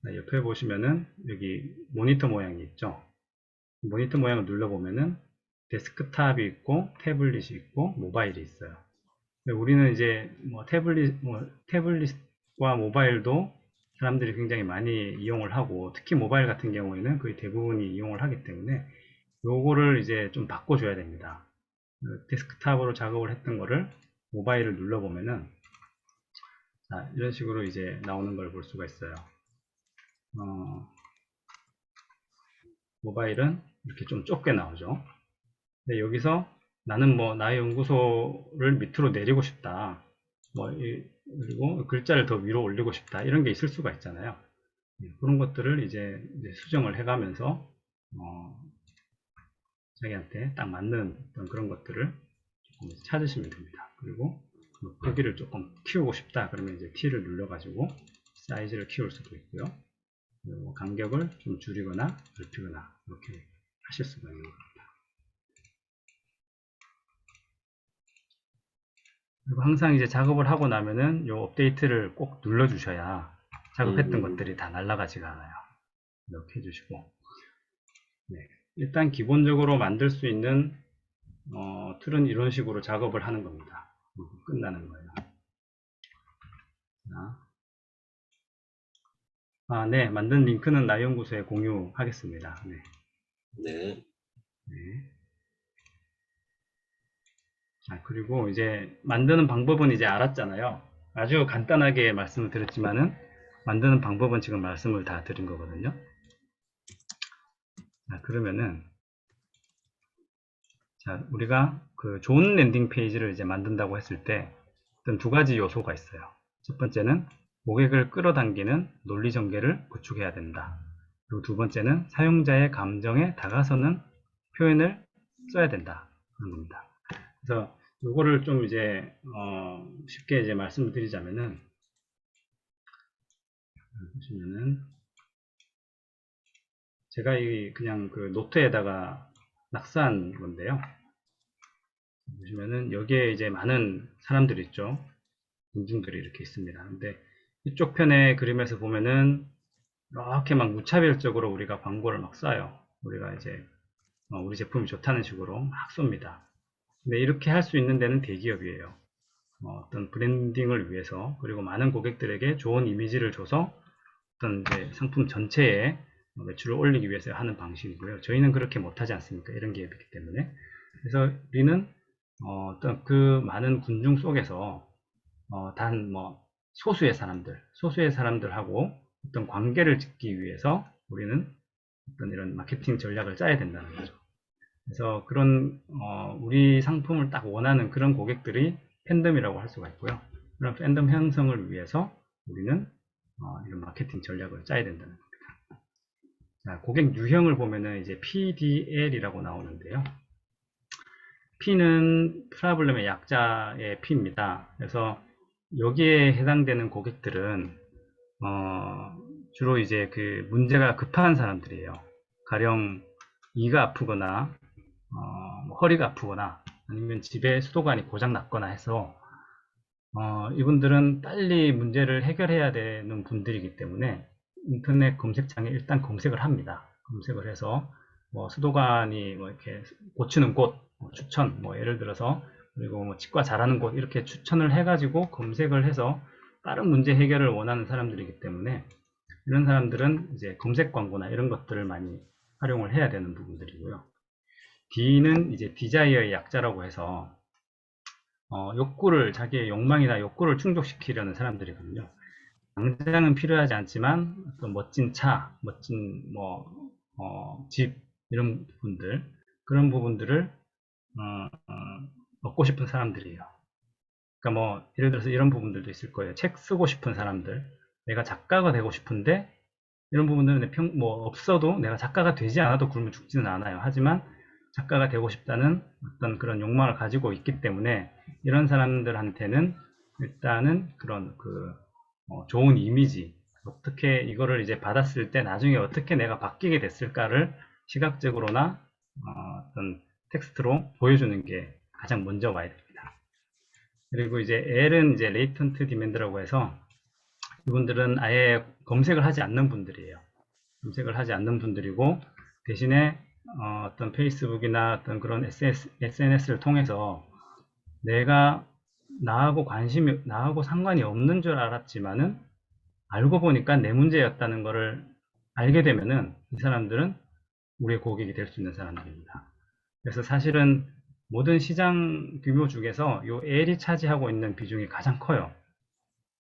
S2: 옆에 보시면은 여기 모니터 모양이 있죠. 모니터 모양을 눌러보면은 데스크탑이 있고 태블릿이 있고 모바일이 있어요. 우리는 이제 뭐 태블릿과 모바일도 사람들이 굉장히 많이 이용을 하고 특히 모바일 같은 경우에는 거의 대부분이 이용을 하기 때문에 요거를 이제 좀 바꿔줘야 됩니다. 데스크탑으로 작업을 했던 거를 모바일을 눌러보면은 자, 이런 식으로 이제 나오는 걸 볼 수가 있어요. 모바일은 이렇게 좀 좁게 나오죠. 근데 여기서 나는 뭐 나의 연구소를 밑으로 내리고 싶다. 그리고 글자를 더 위로 올리고 싶다. 이런 게 있을 수가 있잖아요. 그런 것들을 이제 수정을 해가면서 자기한테 딱 맞는 그런 것들을 조금 찾으시면 됩니다. 그리고 크기를 조금 키우고 싶다. 그러면 이제 T를 눌러가지고 사이즈를 키울 수도 있고요. 그리고 간격을 좀 줄이거나 넓히거나 이렇게 하실 수가 있는 겁니다. 그리고 항상 이제 작업을 하고 나면은 요 업데이트를 꼭 눌러 주셔야 작업했던 것들이 다 날아가지가 않아요. 이렇게 해주시고 네. 일단 기본적으로 만들 수 있는 틀은 이런 식으로 작업을 하는 겁니다. 끝나는 거예요. 네, 만든 링크는 나연구소에 공유하겠습니다. 네.
S1: 네.
S2: 네. 그리고 이제 만드는 방법은 이제 알았잖아요. 아주 간단하게 말씀을 드렸지만은 만드는 방법은 지금 말씀을 다 드린 거거든요. 그러면은 자, 우리가 그 좋은 랜딩 페이지를 이제 만든다고 했을 때 어떤 두 가지 요소가 있어요. 첫 번째는 고객을 끌어당기는 논리 전개를 구축해야 된다. 그리고 두 번째는 사용자의 감정에 다가서는 표현을 써야 된다. 그런 겁니다. 그래서 이거를 좀 이제 쉽게 이제 말씀을 드리자면은 보시면은 제가 그냥 그 노트에다가 낙서한 건데요. 보시면은 여기에 이제 많은 사람들이 있죠. 군중들이 이렇게 있습니다. 근데 이쪽 편의 그림에서 보면은 이렇게 막 무차별적으로 우리가 광고를 막 쏴요. 우리가 이제 우리 제품이 좋다는 식으로 막 쏩니다. 근데 이렇게 할 수 있는 데는 대기업이에요. 어떤 브랜딩을 위해서 그리고 많은 고객들에게 좋은 이미지를 줘서 어떤 이제 상품 전체에 매출을 올리기 위해서 하는 방식이고요. 저희는 그렇게 못하지 않습니까? 이런 기업이기 때문에. 그래서 우리는 어떤 그 많은 군중 속에서 단 뭐 소수의 사람들하고 어떤 관계를 짓기 위해서 우리는 어떤 이런 마케팅 전략을 짜야 된다는 거죠. 그래서 그런 우리 상품을 딱 원하는 그런 고객들이 팬덤이라고 할 수가 있고요. 그런 팬덤 형성을 위해서 우리는 이런 마케팅 전략을 짜야 된다는 겁니다. 자, 고객 유형을 보면은 이제 PDL이라고 나오는데요. P는 프라블럼의 약자의 P입니다. 그래서 여기에 해당되는 고객들은 주로 이제 그 문제가 급한 사람들이에요. 가령 이가 아프거나 뭐 허리가 아프거나 아니면 집에 수도관이 고장 났거나 해서 이분들은 빨리 문제를 해결해야 되는 분들이기 때문에 인터넷 검색창에 일단 검색을 합니다. 검색을 해서 뭐 수도관이 뭐 이렇게 고치는 곳 추천, 뭐 예를 들어서 그리고 뭐 치과 잘하는 곳 이렇게 추천을 해가지고 검색을 해서 다른 문제 해결을 원하는 사람들이기 때문에 이런 사람들은 이제 검색 광고나 이런 것들을 많이 활용을 해야 되는 부분들이고요. D는 이제 디자이어의 약자라고 해서 욕구를, 자기의 욕망이나 욕구를 충족시키려는 사람들이거든요. 당장은 필요하지 않지만 어떤 멋진 차, 멋진 집 이런 부분들, 그런 부분들을 얻고 싶은 사람들이에요. 그러니까 뭐 예를 들어서 이런 부분들도 있을 거예요. 책 쓰고 싶은 사람들, 내가 작가가 되고 싶은데 이런 부분들은 뭐 없어도 내가 작가가 되지 않아도 굶어 죽지는 않아요. 하지만 작가가 되고 싶다는 어떤 그런 욕망을 가지고 있기 때문에 이런 사람들한테는 일단은 그런 좋은 이미지, 어떻게 이거를 이제 받았을 때 나중에 어떻게 내가 바뀌게 됐을까를 시각적으로나 어떤 텍스트로 보여주는 게 가장 먼저 와야 됩니다. 그리고 이제 L은 이제 레이턴트 디맨드라고 해서 이분들은 아예 검색을 하지 않는 분들이에요. 검색을 하지 않는 분들이고 대신에 어떤 페이스북이나 어떤 그런 SNS를 통해서 내가 나하고 상관이 없는 줄 알았지만은 알고 보니까 내 문제였다는 것을 알게 되면은 이 사람들은 우리의 고객이 될 수 있는 사람들입니다. 그래서 사실은 모든 시장 규모 중에서 이 L이 차지하고 있는 비중이 가장 커요.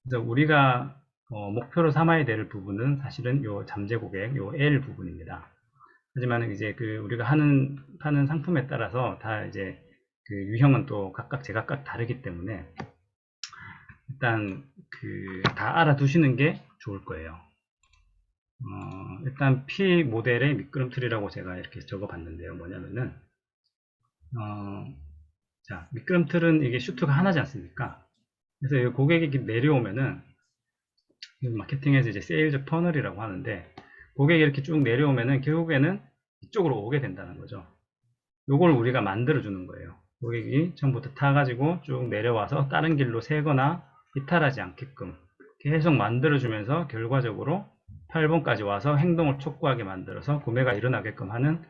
S2: 그래서 우리가 목표로 삼아야 될 부분은 사실은 이 잠재 고객, 이 L 부분입니다. 하지만 이제 우리가 파는 상품에 따라서 다 이제 그 유형은 또 각각 제각각 다르기 때문에 일단 다 알아두시는 게 좋을 거예요. 일단 P 모델의 미끄럼틀이라고 제가 이렇게 적어 봤는데요. 뭐냐면은 자, 미끄럼틀은 이게 슈트가 하나지 않습니까? 그래서 고객이 이렇게 내려오면은 마케팅에서 이제 세일즈 퍼널이라고 하는데 고객이 이렇게 쭉 내려오면은 결국에는 이쪽으로 오게 된다는 거죠. 요걸 우리가 만들어 주는 거예요. 고객이 처음부터 타가지고 쭉 내려와서 다른 길로 새거나 이탈하지 않게끔 계속 만들어 주면서 결과적으로 8번까지 와서 행동을 촉구하게 만들어서 구매가 일어나게끔 하는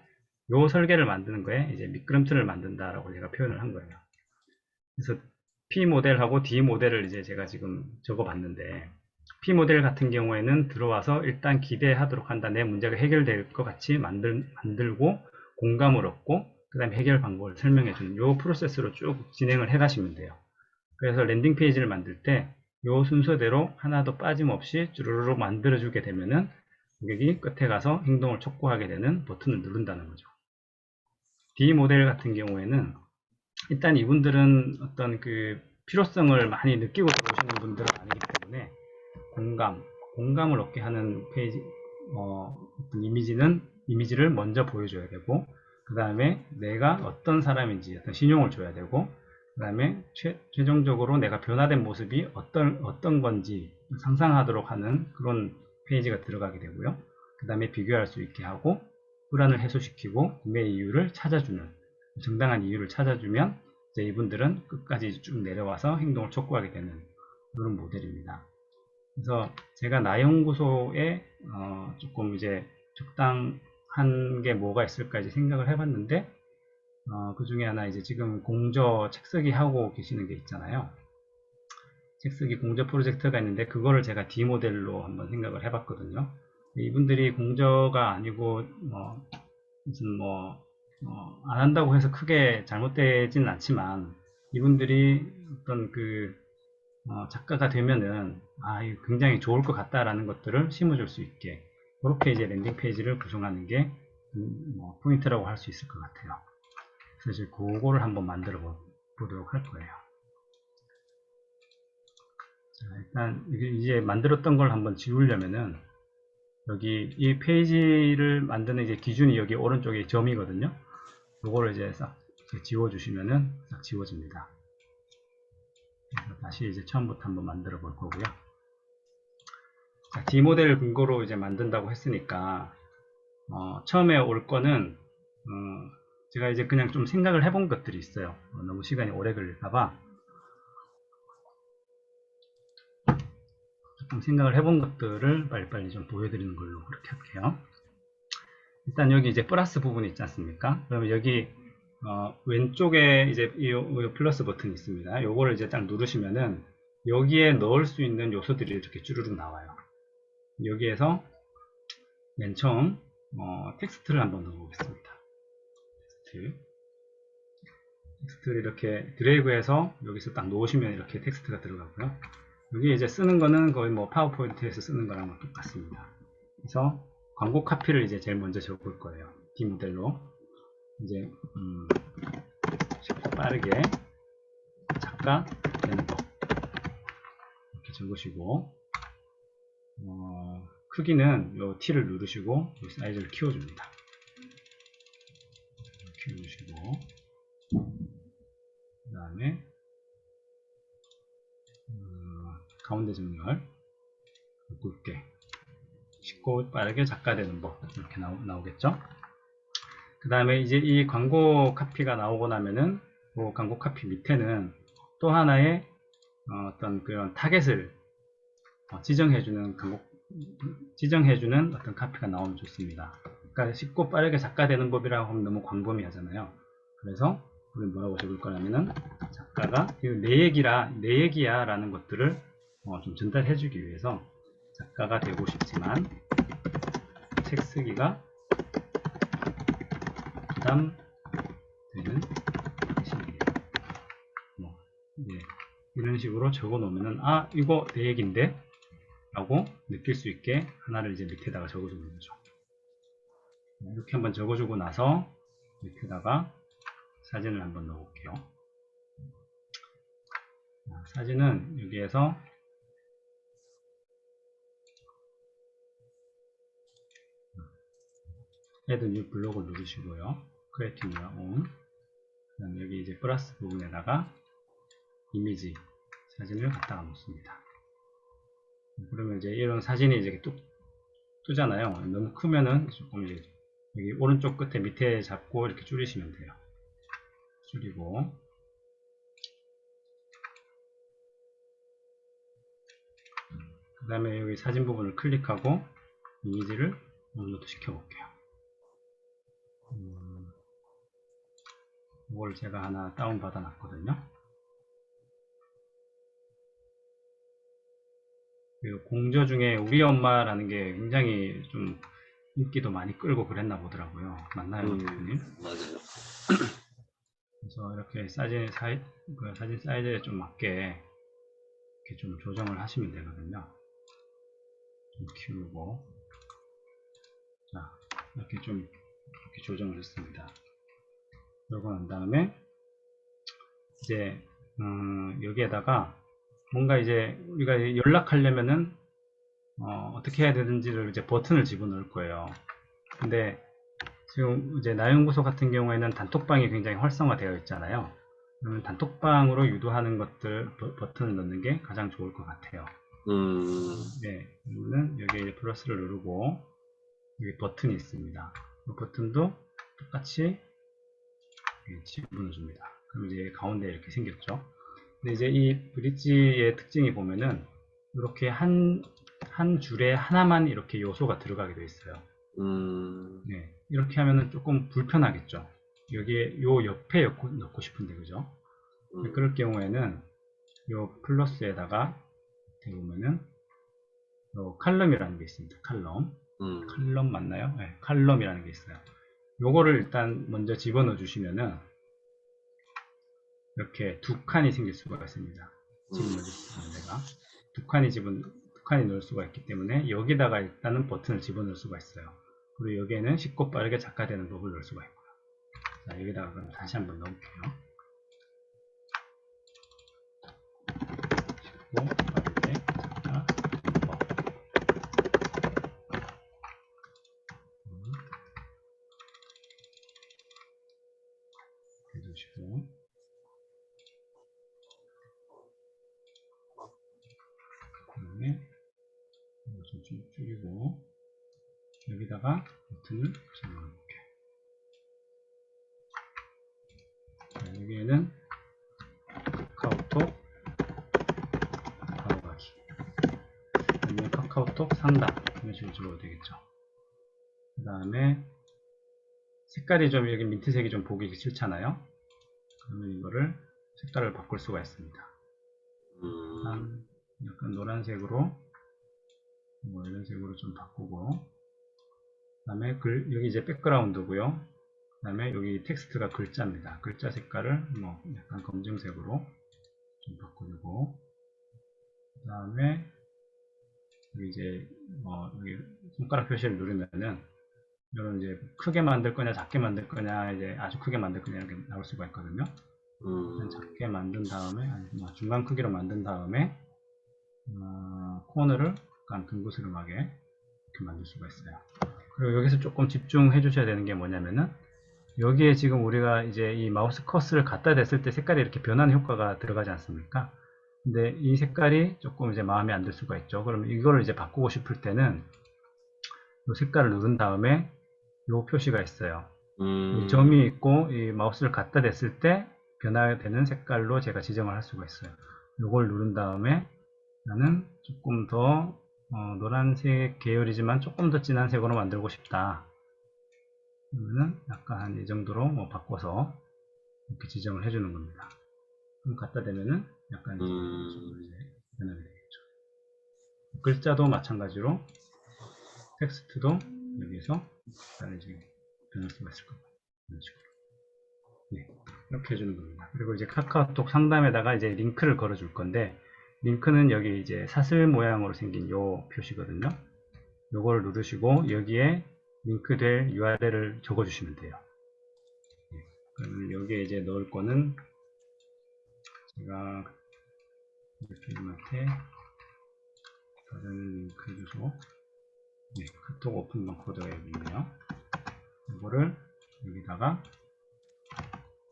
S2: 요 설계를 만드는 거에 이제 미끄럼틀을 만든다라고 제가 표현을 한 거예요. 그래서 P 모델하고 D 모델을 이제 제가 지금 적어 봤는데 P 모델 같은 경우에는 들어와서 일단 기대하도록 한다. 내 문제가 해결될 것 같이 만들고 공감을 얻고 그 다음에 해결 방법을 설명해 주는 이 프로세스로 쭉 진행을 해 가시면 돼요. 그래서 랜딩 페이지를 만들 때 이 순서대로 하나도 빠짐없이 쭈루루룩 만들어 주게 되면은 고객이 끝에 가서 행동을 촉구하게 되는 버튼을 누른다는 거죠. D 모델 같은 경우에는 일단 이분들은 어떤 필요성을 많이 느끼고 들어오시는 분들은 아니기 때문에 공감을 얻게 하는 페이지, 어떤 이미지를 먼저 보여줘야 되고, 그 다음에 내가 어떤 사람인지 어떤 신용을 줘야 되고, 그 다음에 최종적으로 내가 변화된 모습이 어떤 건지 상상하도록 하는 그런 페이지가 들어가게 되고요. 그 다음에 비교할 수 있게 하고, 불안을 해소시키고, 구매 이유를 찾아주는, 정당한 이유를 찾아주면, 이제 이분들은 끝까지 쭉 내려와서 행동을 촉구하게 되는 그런 모델입니다. 그래서 제가 나연구소에 조금 이제 적당한 게 뭐가 있을까 이제 생각을 해봤는데 그 중에 하나 이제 지금 공저 책쓰기 하고 계시는 게 있잖아요. 책쓰기 공저 프로젝트가 있는데 그거를 제가 D 모델로 한번 생각을 해봤거든요. 이분들이 공저가 아니고 무슨 안 한다고 해서 크게 잘못되지는 않지만 이분들이 어떤 작가가 되면은 이거 굉장히 좋을 것 같다라는 것들을 심어줄 수 있게 그렇게 이제 랜딩 페이지를 구성하는 게 포인트라고 할 수 있을 것 같아요. 그래서 이제 그거를 한번 만들어 보도록 할 거예요. 자, 일단 이제 만들었던 걸 한번 지우려면은 여기 이 페이지를 만드는 이제 기준이 여기 오른쪽에 점이거든요. 요거를 이제 싹 지워주시면은 싹 지워집니다. 다시 이제 처음부터 한번 만들어 볼 거고요. 자, D 모델을 근거로 이제 만든다고 했으니까 처음에 올 거는 제가 이제 그냥 좀 생각을 해본 것들이 있어요. 너무 시간이 오래 걸릴까봐 조금 생각을 해본 것들을 빨리빨리 좀 보여드리는 걸로 그렇게 할게요. 일단 여기 이제 플러스 부분이 있지 않습니까? 그러면 여기 왼쪽에 이제 이 플러스 버튼이 있습니다. 요거를 이제 딱 누르시면은 여기에 넣을 수 있는 요소들이 이렇게 쭈르륵 나와요. 여기에서 맨 처음 텍스트를 한번 넣어보겠습니다. 텍스트를 이렇게 드래그해서 여기서 딱 놓으시면 이렇게 텍스트가 들어가고요. 여기 이제 쓰는 거는 거의 뭐 파워포인트에서 쓰는 거랑 똑같습니다. 그래서 광고 카피를 이제 제일 먼저 적을 거예요. D 모델로 이제 쉽고 빠르게 작가 되는 법 이렇게 적으시고 크기는 요 T를 누르시고 이 사이즈를 키워줍니다. 키우시고 그 다음에 가운데 정렬 굵게 쉽고 빠르게 작가되는 법 이렇게 나오겠죠. 그 다음에 이제 이 광고 카피가 나오고 나면은 그 광고 카피 밑에는 또 하나의 어떤 그런 타겟을 지정해주는 어떤 카피가 나오면 좋습니다. 그러니까 쉽고 빠르게 작가되는 법이라고 하면 너무 광범위하잖아요. 그래서 우리 뭐라고 적을 거냐면은 작가가 내 얘기야 라는 것들을 좀 전달해주기 위해서 작가가 되고 싶지만 책 쓰기가 부담되는 당신에게 이런 식으로 적어 놓으면은 이거 내 얘기인데 라고 느낄 수 있게 하나를 이제 밑에다가 적어주는 거죠. 이렇게 한번 적어주고 나서 밑에다가 사진을 한번 넣어볼게요. 사진은 여기에서 Add New 블록을 누르시고요. Creating Your Own. 그 다음에 여기 이제 플러스 부분에다가 이미지 사진을 갖다가 놓습니다. 그러면 이제 이런 사진이 이제 뚝 뜨잖아요. 너무 크면은 조금 이제 여기 오른쪽 끝에 밑에 잡고 이렇게 줄이시면 돼요. 줄이고 그 다음에 여기 사진 부분을 클릭하고 이미지를 업로드 시켜볼게요. 이걸 제가 하나 다운받아 놨거든요. 그리고 공저 중에 우리 엄마라는 게 굉장히 좀 인기도 많이 끌고 그랬나 보더라고요. 맞나요, 대표님?
S1: 맞아요.
S2: 그래서 이렇게 사진 사이즈에 좀 맞게 이렇게 좀 조정을 하시면 되거든요. 좀 키우고, 자, 이렇게 좀 이렇게 조정을 했습니다. 그러고 난 다음에 이제 여기에다가 뭔가 이제 우리가 연락하려면은 어떻게 해야 되는지를 이제 버튼을 집어넣을 거예요. 근데 지금 이제 나연구소 같은 경우에는 단톡방이 굉장히 활성화되어 있잖아요. 그러면 단톡방으로 유도하는 것들 버튼을 넣는 게 가장 좋을 것 같아요. 네, 그러면은 여기 이제 플러스를 누르고 여기 버튼이 있습니다. 그 버튼도 똑같이 집어넣어줍니다. 그럼 이제 가운데 이렇게 생겼죠. 근데 이제 이 브릿지의 특징이 보면은 이렇게 한 줄에 하나만 이렇게 요소가 들어가게 되어 있어요. 네, 이렇게 하면은 조금 불편하겠죠. 여기에 요 옆에 넣고 싶은데, 그죠? 그럴 경우에는 요 플러스에다가 어떻게 보면은 요 칼럼이라는 게 있습니다. 칼럼 맞나요? 네, 칼럼이라는 게 있어요. 요거를 일단 먼저 집어넣어 주시면은 이렇게 두 칸이 생길 수가 있습니다. 지금 내가 두 칸이 넣을 수가 있기 때문에 여기다가 일단은 버튼을 집어넣을 수가 있어요. 그리고 여기에는 쉽고 빠르게 작가되는 법을 넣을 수가 있고요. 자, 여기다가 그럼 다시 한번 넣을게요. 쉽고 빠르게 작가되는 법. 해주시고 여기다가 버튼을 집어넣을게요. 여기에는 카카오톡 바로가기, 아니면 카카오톡 상담 이런 식으로 적어도 되겠죠. 그 다음에 색깔이 좀 여기 민트색이 좀 보기 싫잖아요. 그러면 이거를 색깔을 바꿀 수가 있습니다. 약간 노란색으로 뭐 이런 색으로 좀 바꾸고, 그 다음에 여기 이제 백그라운드고요. 그 다음에 여기 텍스트가 글자입니다. 글자 색깔을 뭐 약간 검정색으로 좀 바꾸고, 그 다음에 여기 이제 여기 손가락 표시를 누르면은 이런 이제 크게 만들 거냐 작게 만들 거냐, 이제 아주 크게 만들 거냐 이렇게 나올 수가 있거든요. 작게 만든 다음에, 아니 중간 크기로 만든 다음에 코너를 약간 둥그스름하게 이렇게 만들 수가 있어요. 그리고 여기서 조금 집중해 주셔야 되는 게 뭐냐면은, 여기에 지금 우리가 이제 이 마우스 커스를 갖다 댔을 때 색깔이 이렇게 변하는 효과가 들어가지 않습니까? 근데 이 색깔이 조금 이제 마음에 안 들 수가 있죠. 그럼 이거를 이제 바꾸고 싶을 때는 이 색깔을 누른 다음에 이 표시가 있어요. 이 점이 있고 이 마우스를 갖다 댔을 때 변화되는 색깔로 제가 지정을 할 수가 있어요. 이걸 누른 다음에 나는 조금 더 노란색 계열이지만 조금 더 진한 색으로 만들고 싶다. 그러면은 약간 한 이 정도로 뭐 바꿔서 이렇게 지정을 해주는 겁니다. 그럼 갖다 대면은 약간 이제 변하게 되겠죠. 글자도 마찬가지로 텍스트도 여기서 이제 변할 수가 있을 겁니다. 이런 식으로. 네, 이렇게 해주는 겁니다. 그리고 이제 카카오톡 상담에다가 이제 링크를 걸어줄 건데, 링크는 여기 이제 사슬 모양으로 생긴 요 표시거든요. 요걸 누르시고 여기에 링크될 URL을 적어주시면 돼요. 네, 그러면 여기에 이제 넣을 거는 제가 대표님한테 다른 링크 주소, 네, 카톡 오픈방 코드가 여기 있네요. 이거를 여기다가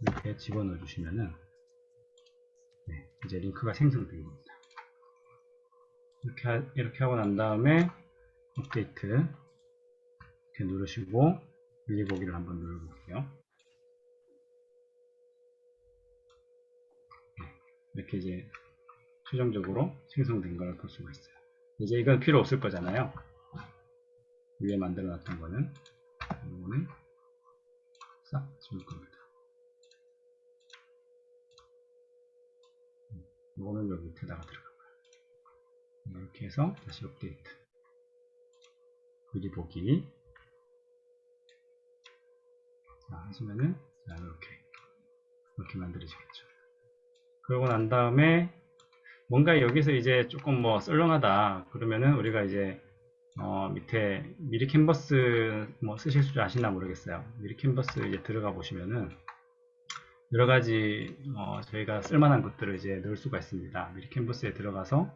S2: 이렇게 집어넣어 주시면은 네, 이제 링크가 생성된 겁니다. 이렇게 하고 난 다음에 업데이트 이렇게 누르시고 미리 보기를 한번 눌러볼게요. 네, 이렇게 이제 최종적으로 생성된 걸 볼 수가 있어요. 이제 이건 필요 없을 거잖아요. 위에 만들어 놨던 거는, 이거는 싹 지울 겁니다. 이거는 여기 밑에다가 들어가고요. 이렇게 해서 다시 업데이트, 미리 보기 자 하시면은 자, 이렇게 만들어지겠죠. 그러고 난 다음에 뭔가 여기서 이제 조금 뭐 썰렁하다 그러면은 우리가 이제 밑에 미리 캔버스 뭐 쓰실 줄 아시나 모르겠어요. 미리 캔버스 이제 들어가 보시면은 여러 가지 저희가 쓸만한 것들을 이제 넣을 수가 있습니다. 미리 캔버스에 들어가서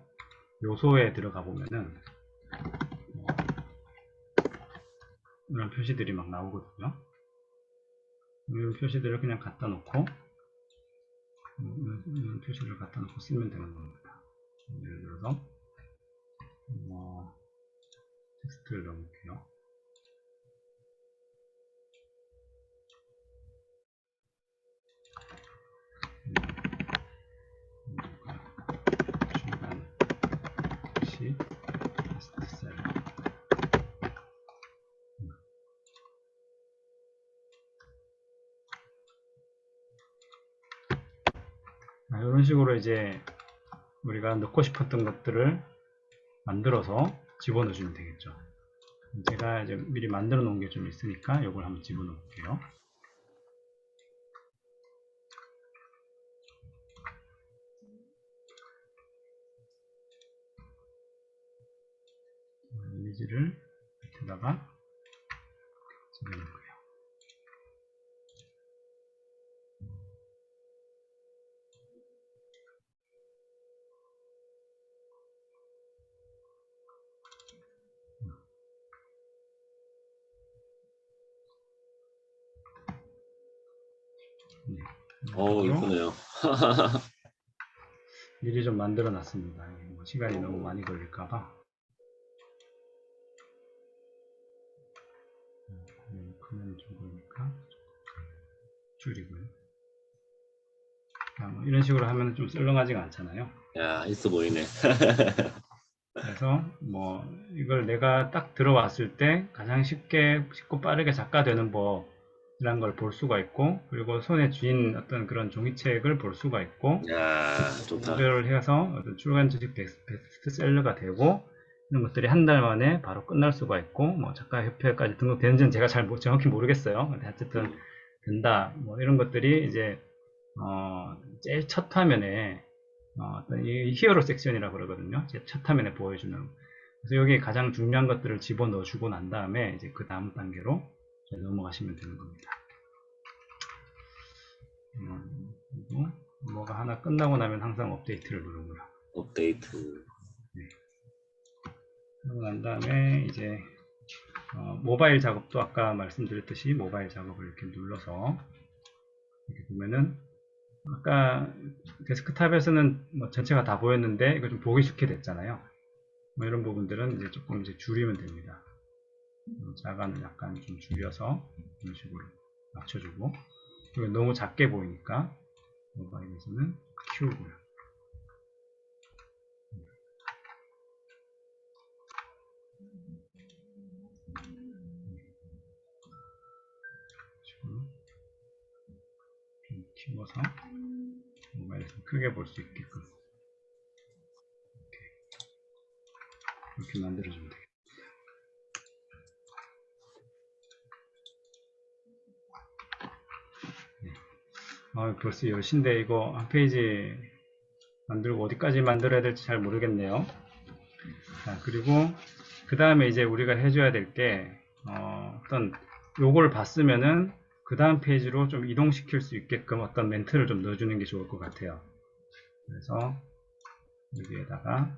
S2: 요소에 들어가 보면은 이런 표시들이 막 나오거든요. 이런 표시들을 그냥 갖다 놓고 이런 표시를 갖다 놓고 쓰면 되는 겁니다. 예를 들어서 텍스트를 넣어볼게요. 중간 시 베스트셀러. 이런 식으로 이제 우리가 넣고 싶었던 것들을 만들어서 집어넣어 주면 되겠죠. 제가 이제 미리 만들어 놓은 게 좀 있으니까 이걸 한번 집어넣어 볼게요. 이미지를 밑에다가 집어넣고요. 네,
S1: 이쁘네요.
S2: 미리 좀 만들어 놨습니다. 뭐 시간이 너무 많이 걸릴까봐. 줄이고요. 뭐 이런 식으로 하면 좀 썰렁하지가 않잖아요.
S1: 야, 있어 보이네.
S2: 그래서 뭐 이걸 내가 딱 들어왔을 때 가장 쉽고 빠르게 작가되는 법이란 걸 볼 수가 있고, 그리고 손에 쥔 어떤 그런 종이책을 볼 수가 있고,
S1: 야, 좋다.
S2: 공부를 해서 어떤 출간지식 베스트셀러가 되고, 이런 것들이 한 달 만에 바로 끝날 수가 있고, 뭐 작가협회까지 등록되는지는 제가 잘 정확히 모르겠어요. 근데 어쨌든 된다. 뭐 이런 것들이 이제 제일 첫 화면에 어떤 이 히어로 섹션이라고 그러거든요. 제일 첫 화면에 보여주는. 그래서 여기에 가장 중요한 것들을 집어넣어 주고 난 다음에 이제 그 다음 단계로 넘어가시면 되는 겁니다. 그리고 뭐가 하나 끝나고 나면 항상 업데이트를 누르고요.
S1: 업데이트.
S2: 그러고 난 다음에 이제 모바일 작업도 아까 말씀드렸듯이 모바일 작업을 이렇게 눌러서 이렇게 보면은 아까 데스크탑에서는 뭐 전체가 다 보였는데 이거 좀 보기 쉽게 됐잖아요. 뭐 이런 부분들은 이제 조금 이제 줄이면 됩니다. 자간을 약간 좀 줄여서 이런 식으로 맞춰주고, 그리고 너무 작게 보이니까 모바일에서는 키우고요. 좀 키워서 모바일에서 크게 볼 수 있게끔 이렇게 만들어주면 되겠습니다. 벌써 10시인데 이거 한 페이지 만들고 어디까지 만들어야 될지 잘 모르겠네요. 자, 그리고 그 다음에 이제 우리가 해줘야 될 게 어떤 요걸 봤으면은 그 다음 페이지로 좀 이동시킬 수 있게끔 어떤 멘트를 좀 넣어주는 게 좋을 것 같아요. 그래서 여기에다가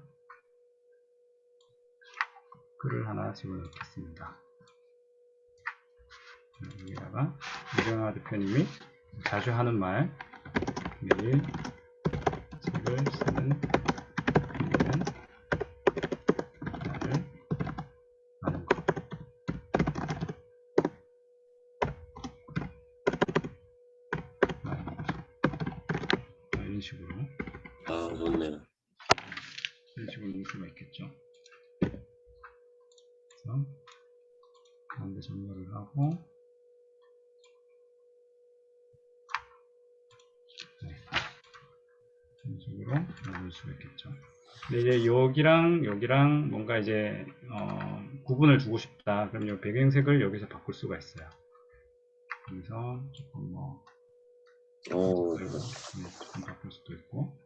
S2: 글을 하나 집어넣겠습니다. 여기다가 이정아 대표님이 자주 하는 말, 매일 책을 쓰는 일은 말을 하는 것. 이런 식으로
S1: 아, 좋네요.
S2: 이런 식으로 넣을 수가 있겠죠. 그래서 가운데 전열을 하고, 이런 식으로 넣을 수가 있겠죠. 근데 이제 여기랑 뭔가 이제 구분을 주고 싶다. 그럼 이 배경색을 여기서 바꿀 수가 있어요. 그래서 조금 뭐 조금 바꿀 수도 있고,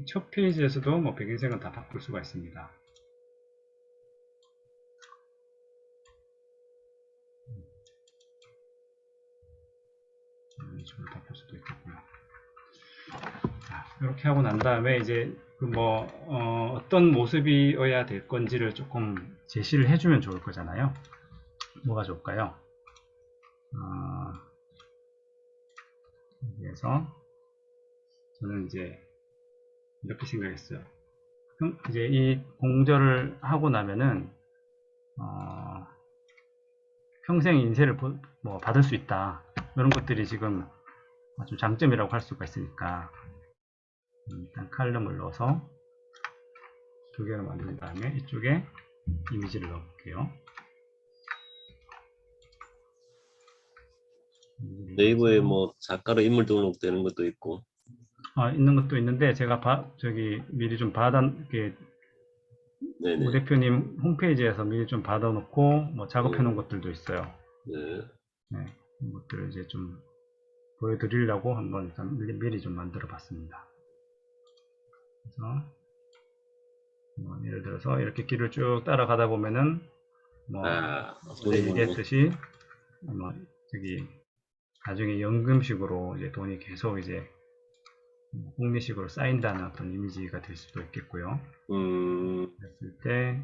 S2: 첫 페이지에서도 뭐 배경색은 다 바꿀 수가 있습니다. 이런 식으로 바꿀 수도 있겠고요. 자, 이렇게 하고 난 다음에 이제 그 뭐 어떤 모습이어야 될 건지를 조금 제시를 해주면 좋을 거잖아요. 뭐가 좋을까요? 여기에서 저는 이제 이렇게 생각했어요. 이제 이 공절을 하고 나면은 평생 인쇄를 뭐 받을 수 있다. 이런 것들이 지금 좀 장점이라고 할 수가 있으니까 일단 칼럼을 넣어서 두 개를 만든 다음에 이쪽에 이미지를 넣어볼게요.
S1: 네이버에 뭐 작가로 인물 등록되는 것도 있고.
S2: 있는 것도 있는데 제가 저기 미리 좀 이렇게
S1: 네네.
S2: 우 대표님 홈페이지에서 미리 좀 받아놓고 뭐 작업해 놓은 것들도 있어요.
S1: 네.
S2: 네, 이것들을 이제 좀 보여드리려고 한번 일단 미리 좀 만들어 봤습니다. 그래서 뭐 예를 들어서 이렇게 길을 쭉 따라가다 보면은 뭐
S1: 돈이
S2: 얘기했듯이 뭐 저기 나중에 연금식으로 이제 돈이 계속 이제 복리식으로 쌓인다는 어떤 이미지가 될 수도 있겠고요. 그랬을 때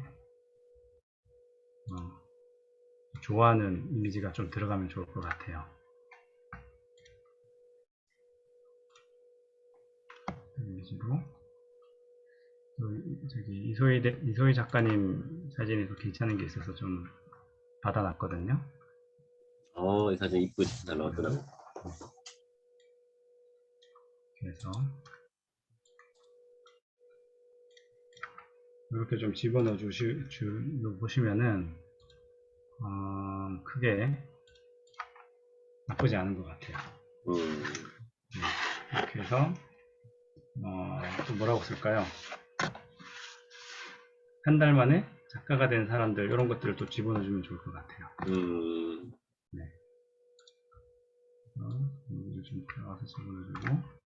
S2: 좋아하는 이미지가 좀 들어가면 좋을 것 같아요. 이미지로 저기 이소희 작가님 사진이 또 괜찮은 게 있어서 좀 받아놨거든요.
S1: 이 사진 이쁘게 잘 나왔더라고.
S2: 그래서 이렇게 좀 집어넣어 보시면은 크게 나쁘지 않은 것 같아요.
S1: 음,
S2: 이렇게 해서 또 뭐라고 쓸까요? 한 달 만에 작가가 된 사람들 이런 것들을 또 집어넣어주면 좋을 것 같아요. 네. 여기를 좀 들어가서 집어넣어주고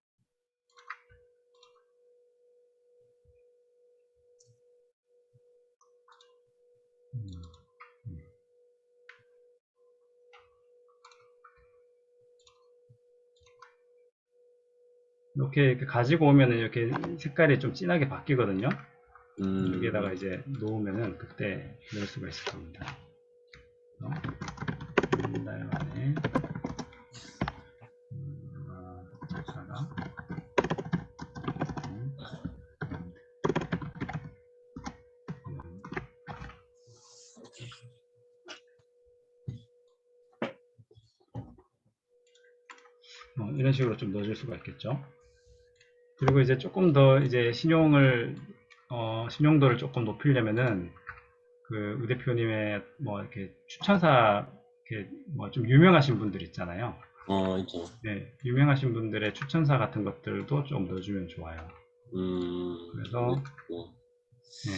S2: 이렇게 가지고 오면은 이렇게 색깔이 좀 진하게 바뀌거든요. 여기에다가 이제 놓으면은 그때 넣을 수가 있을 겁니다. 한 달 만에 작가가 이런 식으로 좀 넣어줄 수가 있겠죠. 그리고 이제 조금 더 이제 신용도를 조금 높이려면은 그 우 대표님의 뭐 이렇게 추천사 이렇게 뭐 좀 유명하신 분들 있잖아요.
S1: 있죠.
S2: 네, 유명하신 분들의 추천사 같은 것들도 좀 넣어주면 좋아요. 그래서 네,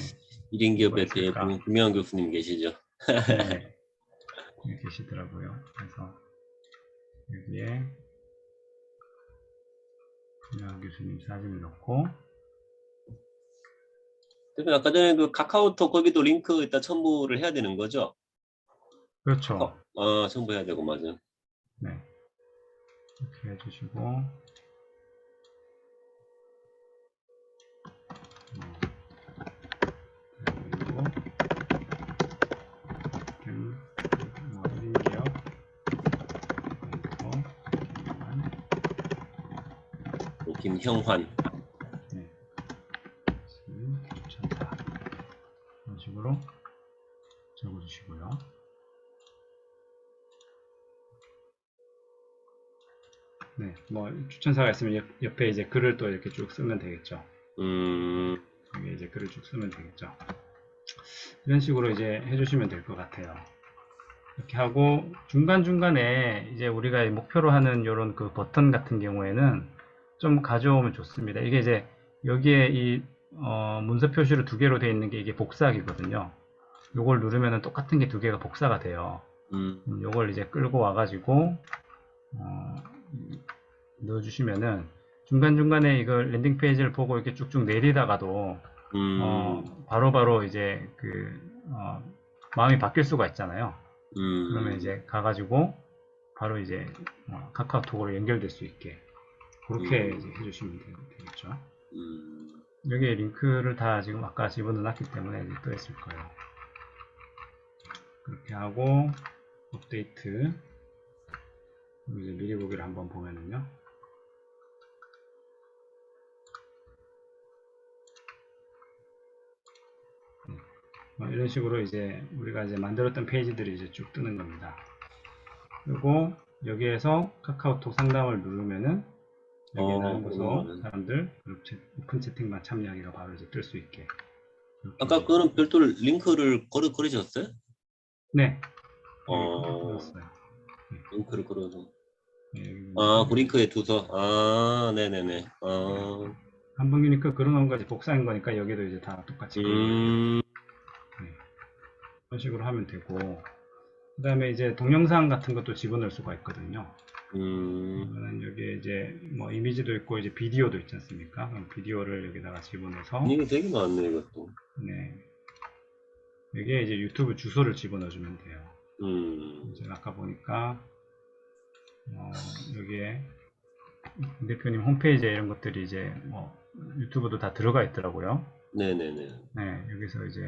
S1: 1인
S2: 뭐가
S1: 기업의
S2: 있을까?
S1: 김영환 교수님 계시죠?
S2: 네네, 여기 계시더라고요. 그래서 여기에 김영환 교수님 사진을 넣고
S1: 대표님 아까 전에 그 카카오톡 거기도 링크 일단 첨부를 해야 되는 거죠?
S2: 그렇죠.
S1: 첨부해야 되고 맞아요.
S2: 네, 이렇게 해주시고 그리고 뭐 1인 기업
S1: 김형환.
S2: 네, 추천사 이런 식으로 적어주시고요. 네, 뭐 추천사가 있으면 옆에 이제 글을 또 이렇게 쭉 쓰면 되겠죠. 여기 이제 글을 쭉 쓰면 되겠죠. 이런 식으로 이제 해주시면 될 것 같아요. 이렇게 하고 중간중간에 이제 우리가 목표로 하는 이런 그 버튼 같은 경우에는 좀 가져오면 좋습니다. 이게 이제 여기에 이 문서 표시로 두 개로 되어 있는 게 이게 복사기거든요. 요걸 누르면 똑같은 게 두 개가 복사가 돼요. 요걸 이제 끌고 와가지고 넣어주시면은 중간중간에 이걸 랜딩 페이지를 보고 이렇게 쭉쭉 내리다가도 바로바로 이제 마음이 바뀔 수가 있잖아요. 그러면 이제 가가지고 바로 이제 카카오톡으로 연결될 수 있게 그렇게 이제 해주시면 되겠죠. 여기에 링크를 다 지금 아까 집어넣었기 때문에 이제 떠 있을 거예요. 그렇게 하고 업데이트 이제 미리 보기를 한번 보면은요. 이런 식으로 이제 우리가 이제 만들었던 페이지들이 이제 쭉 뜨는 겁니다. 그리고 여기에서 카카오톡 상담을 누르면은 여기에 나오고서 사람들 그룹 오픈 채팅방 참여하기가 바로 이제 뜰 수 있게.
S1: 아까 그거는 별도로 링크를 걸으셨어요?
S2: 네. 걸었어요.
S1: 링크를 걸어서.
S2: 네,
S1: 그 링크에 두서. 네네네.
S2: 한번 링크 걸어놓은 거지 복사한 거니까 여기도 이제 다 똑같이 걸어요. 이런 식으로 하면 되고 그 다음에 이제 동영상 같은 것도 집어넣을 수가 있거든요. 그러면 여기에 이제 뭐 이미지도 있고 이제 비디오도 있지 않습니까? 그럼 비디오를 여기다가 집어넣어서
S1: 이게 되게 많네 이것도.
S2: 네, 여기에 이제 유튜브 주소를 집어넣어주면 돼요. 이제 아까 보니까 여기에 대표님 홈페이지에 이런 것들이 이제 뭐 유튜브도 다 들어가 있더라고요.
S1: 네네네.
S2: 네, 여기서 이제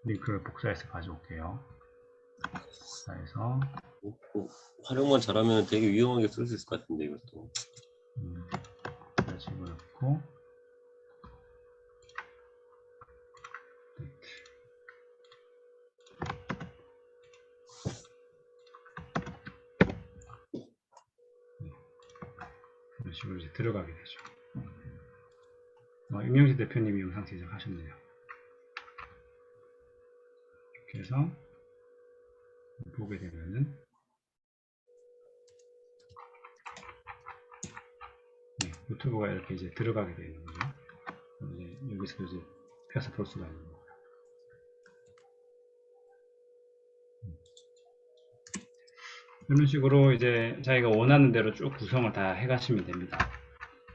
S2: 링크를 복사해서 가져올게요. 복사해서
S1: 활용만 잘하면 되게 위험하게 쓸 수 있을 것 같은데 이것도.
S2: 집어넣고 이런 식으로 이제 들어가게 되죠. 임영식 대표님이 영상 제작하셨네요. 이렇게 해서 보게 되면은 유튜브가 이렇게 이제 들어가게 되는 거죠. 이제 여기서 이제 펴서 볼 수가 있는 거예요. 이런 식으로 이제 자기가 원하는 대로 쭉 구성을 다 해가시면 됩니다.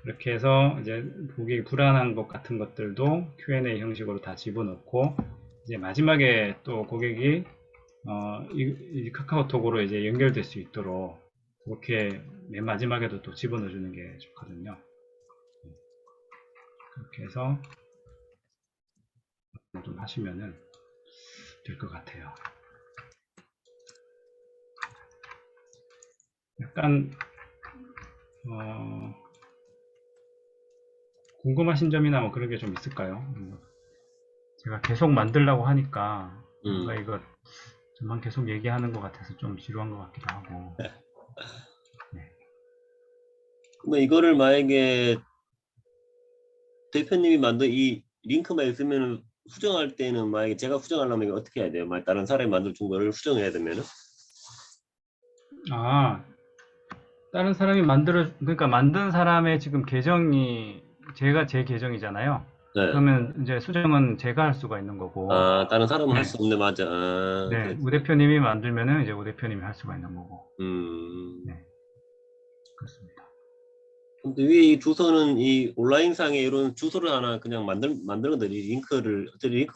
S2: 이렇게 해서 이제 보기 불안한 것 같은 것들도 Q&A 형식으로 다 집어넣고, 이제 마지막에 또 고객이 이 카카오톡으로 이제 연결될 수 있도록 그렇게 맨 마지막에도 또 집어넣어 주는 게 좋거든요. 그렇게 해서 좀 하시면은 될 것 같아요. 약간 궁금하신 점이나 뭐 그런 게 좀 있을까요? 제가 계속 만들려고 하니까 뭔가 이거 저만 계속 얘기하는 것 같아서 좀 지루한 것 같기도 하고.
S1: 그러면 이거를 만약에 대표님이 만든 이 링크만 있으면 수정할 때는 만약에 제가 수정하려면 이거 어떻게 해야 돼요? 만약 다른 사람이 만들어준 거를 수정해야 되면은?
S2: 다른 사람이 그러니까 만든 사람의 지금 계정이 제 계정이잖아요.
S1: 네.
S2: 그러면 이제 수정은 제가 할 수가 있는 거고.
S1: 다른 사람은 할
S2: 네.
S1: 수 없네, 맞아.
S2: 네,
S1: 그렇지.
S2: 우 대표님이 만들면은 이제 우 대표님이 할 수가 있는 거고. 네, 그렇습니다.
S1: 근데 위에 이 주소는 이 온라인상에 이런 주소를 하나 그냥 만드는 건데, 이 링크가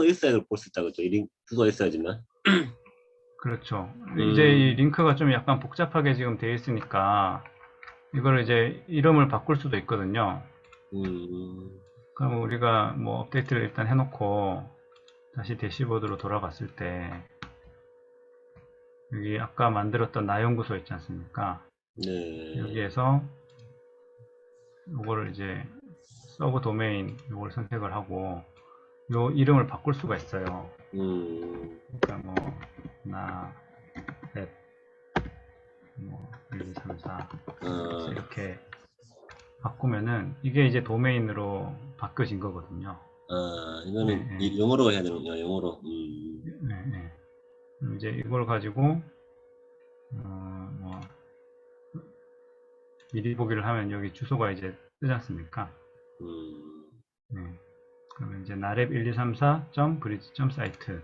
S1: 있어야 볼 수 있다, 그죠? 주소가 있어야지만.
S2: 그렇죠. 이제 이 링크가 좀 약간 복잡하게 지금 되어 있으니까 이걸 이제 이름을 바꿀 수도 있거든요. 그럼 우리가 뭐 업데이트를 일단 해놓고 다시 대시보드로 돌아갔을 때 여기 아까 만들었던 나연구소 있지 않습니까?
S1: 네.
S2: 여기에서 이거를 이제 서브 도메인 이걸 선택을 하고 요 이름을 바꿀 수가 있어요. 그러니까 뭐 앱 뭐 1, 2, 3, 4 이렇게 바꾸면은 이게 이제 도메인으로 바뀌어진 거거든요.
S1: 이거는
S2: 네.
S1: 영어로 해야 되는군요, 영어로.
S2: 네. 이제 이걸 가지고 뭐 미리 보기를 하면 여기 주소가 이제 뜨지 않습니까? 네. 그러면 이제 nareb1234.bridge.site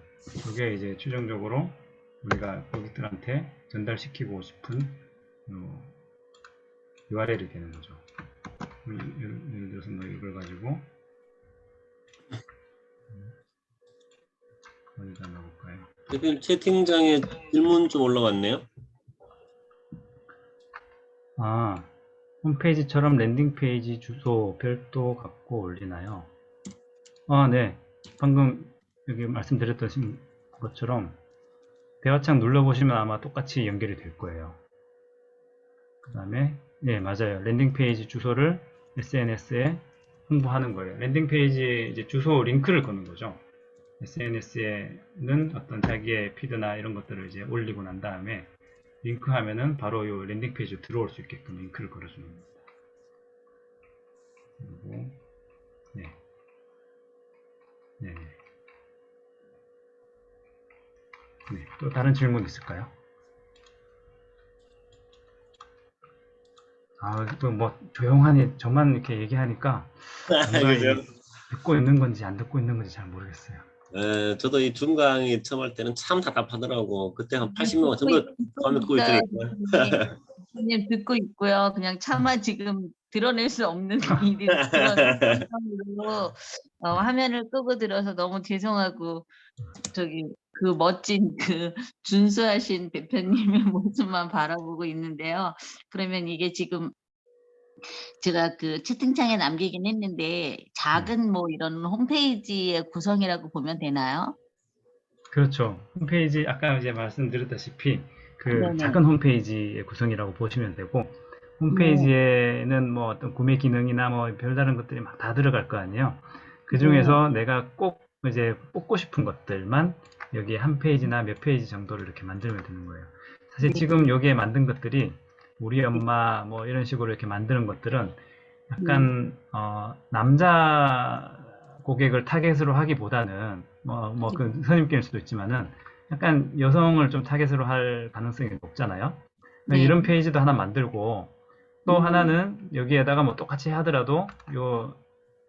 S2: 이게 이제 최종적으로 우리가 고객들한테 전달시키고 싶은 URL이 되는 거죠. 예를 들어서 뭐 이걸 가지고 어디다 넣어볼까요?
S1: 대표님 채팅장에 질문 좀 올라왔네요.
S2: 홈페이지처럼 랜딩 페이지 주소 별도 갖고 올리나요? 네. 방금 여기 말씀드렸던 것처럼 대화창 눌러보시면 아마 똑같이 연결이 될 거예요. 그 다음에 네, 맞아요. 랜딩 페이지 주소를 SNS에 홍보하는 거예요. 랜딩 페이지 이제 주소 링크를 거는 거죠. SNS에는 어떤 자기의 피드나 이런 것들을 이제 올리고 난 다음에 링크하면은 바로 이 랜딩 페이지로 들어올 수 있게끔 링크를 걸어주는 겁니다. 그리고 또 다른 질문 있을까요? 또 뭐 조용하니 저만 이렇게 얘기하니까 뭔가 듣고 있는 건지 안 듣고 있는 건지 잘 모르겠어요.
S1: 저도 이 중강이 처음 할 때는 참 답답하더라고. 그때 한 80명 전부 화면 끄고 있으니까.
S3: 대표님 듣고 있고요. 그냥 차마 지금 드러낼 수 없는 일이 드러낼 정도로 화면을 끄고 들어서 너무 죄송하고 그 멋진 그 준수하신 대표님의 모습만 바라보고 있는데요. 그러면 이게 지금 제가 그 채팅창에 남기긴 했는데 작은 뭐 이런 홈페이지의 구성이라고 보면 되나요?
S2: 그렇죠. 홈페이지 아까 이제 말씀드렸다시피 그
S3: 네네.
S2: 작은 홈페이지의 구성이라고 보시면 되고 홈페이지에는 뭐 어떤 구매 기능이나 뭐 별다른 것들이 막 다 들어갈 거 아니에요. 그 중에서 내가 꼭 이제 뽑고 싶은 것들만 여기 한 페이지나 몇 페이지 정도를 이렇게 만들면 되는 거예요. 사실 지금 여기에 만든 것들이 우리 엄마 뭐 이런 식으로 이렇게 만드는 것들은 약간 남자 고객을 타겟으로 하기보다는 그 선생님께일 수도 있지만은 약간 여성을 좀 타겟으로 할 가능성이 높잖아요.
S3: 네.
S2: 이런 페이지도 하나 만들고 또
S3: 음.
S2: 하나는 여기에다가 뭐 똑같이 하더라도 요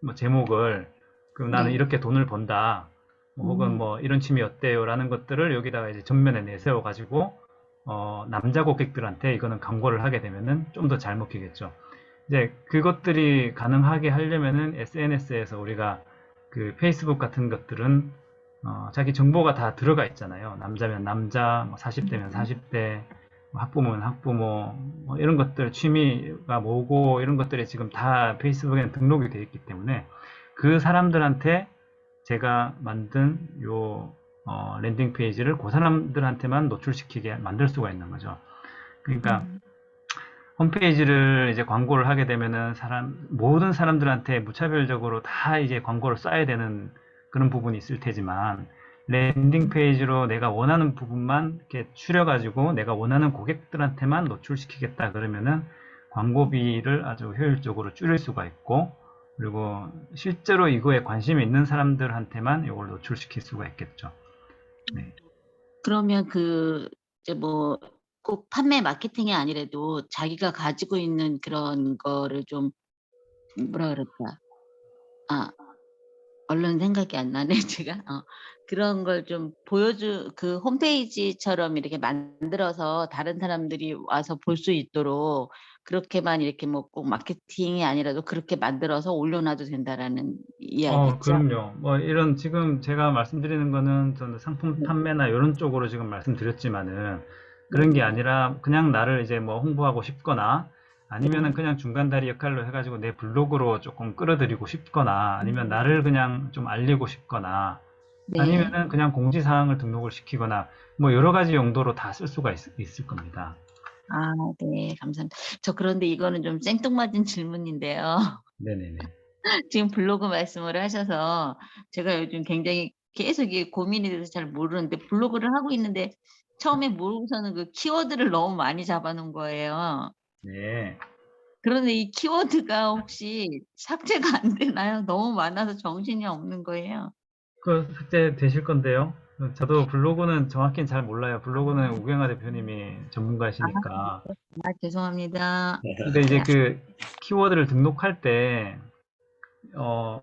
S2: 뭐 제목을 그럼 나는
S3: 네.
S2: 이렇게 돈을 번다 혹은 뭐 이런 취미 어때요 라는 것들을 여기다가 이제 전면에 내세워 가지고 남자 고객들한테 이거는 광고를 하게 되면은 좀 더 잘 먹히겠죠. 이제 그것들이 가능하게 하려면은 SNS에서 우리가 그 페이스북 같은 것들은 자기 정보가 다 들어가 있잖아요. 남자면 남자, 뭐 40대면 40대, 학부모면 학부모, 뭐 이런 것들, 취미가 뭐고 이런 것들이 지금 다 페이스북에 등록이 되어 있기 때문에 그 사람들한테 제가 만든 요 랜딩 페이지를 그 사람들한테만 노출시키게 만들 수가 있는 거죠. 그러니까 홈페이지를 이제 광고를 하게 되면은 모든 사람들한테 무차별적으로 다 이제 광고를 쏴야 되는 그런 부분이 있을 테지만 랜딩 페이지로 내가 원하는 부분만 이렇게 추려가지고 내가 원하는 고객들한테만 노출시키겠다 그러면은 광고비를 아주 효율적으로 줄일 수가 있고 그리고 실제로 이거에 관심이 있는 사람들한테만 이걸 노출시킬 수가 있겠죠. 네.
S3: 그러면 이제 뭐 꼭 판매 마케팅이 아니라도 자기가 가지고 있는 그런 거를 좀 뭐라 그럴까? 얼른 생각이 안 나네 제가. 그런 걸 좀 그 홈페이지처럼 이렇게 만들어서 다른 사람들이 와서 볼 수 있도록 그렇게만 이렇게 뭐 꼭 마케팅이 아니라도 그렇게 만들어서 올려놔도 된다라는 이야기죠?
S2: 그럼요. 뭐 이런 지금 제가 말씀드리는 거는 저는 상품
S3: 네.
S2: 판매나 이런 쪽으로 지금 말씀드렸지만은 그런 게
S3: 네네.
S2: 아니라 그냥 나를 이제 뭐 홍보하고 싶거나 아니면은 그냥 중간다리 역할로 해가지고 내 블로그로 조금 끌어들이고 싶거나 아니면 나를 그냥 좀 알리고 싶거나
S3: 네.
S2: 아니면은 그냥 공지사항을 등록을 시키거나 뭐 여러 가지 용도로 다 쓸 수가 있을 겁니다.
S3: 네. 감사합니다. 저 그런데 이거는 좀 생뚱맞은 질문인데요.
S2: 네네네.
S3: 지금 블로그 말씀을 하셔서 제가 요즘 굉장히 계속 이게 고민이 돼서 잘 모르는데 블로그를 하고 있는데 처음에 모르고서는 그 키워드를 너무 많이 잡아 놓은 거예요.
S2: 네.
S3: 그런데 이 키워드가 혹시 삭제가 안 되나요? 너무 많아서 정신이 없는 거예요.
S2: 그 삭제 되실 건데요. 저도 블로그는 정확히는 잘 몰라요. 블로그는 우경아 대표님이
S3: 아
S2: 전문가시니까.
S3: 죄송합니다.
S2: 근데 이제
S3: 네.
S2: 그 키워드를 등록할 때,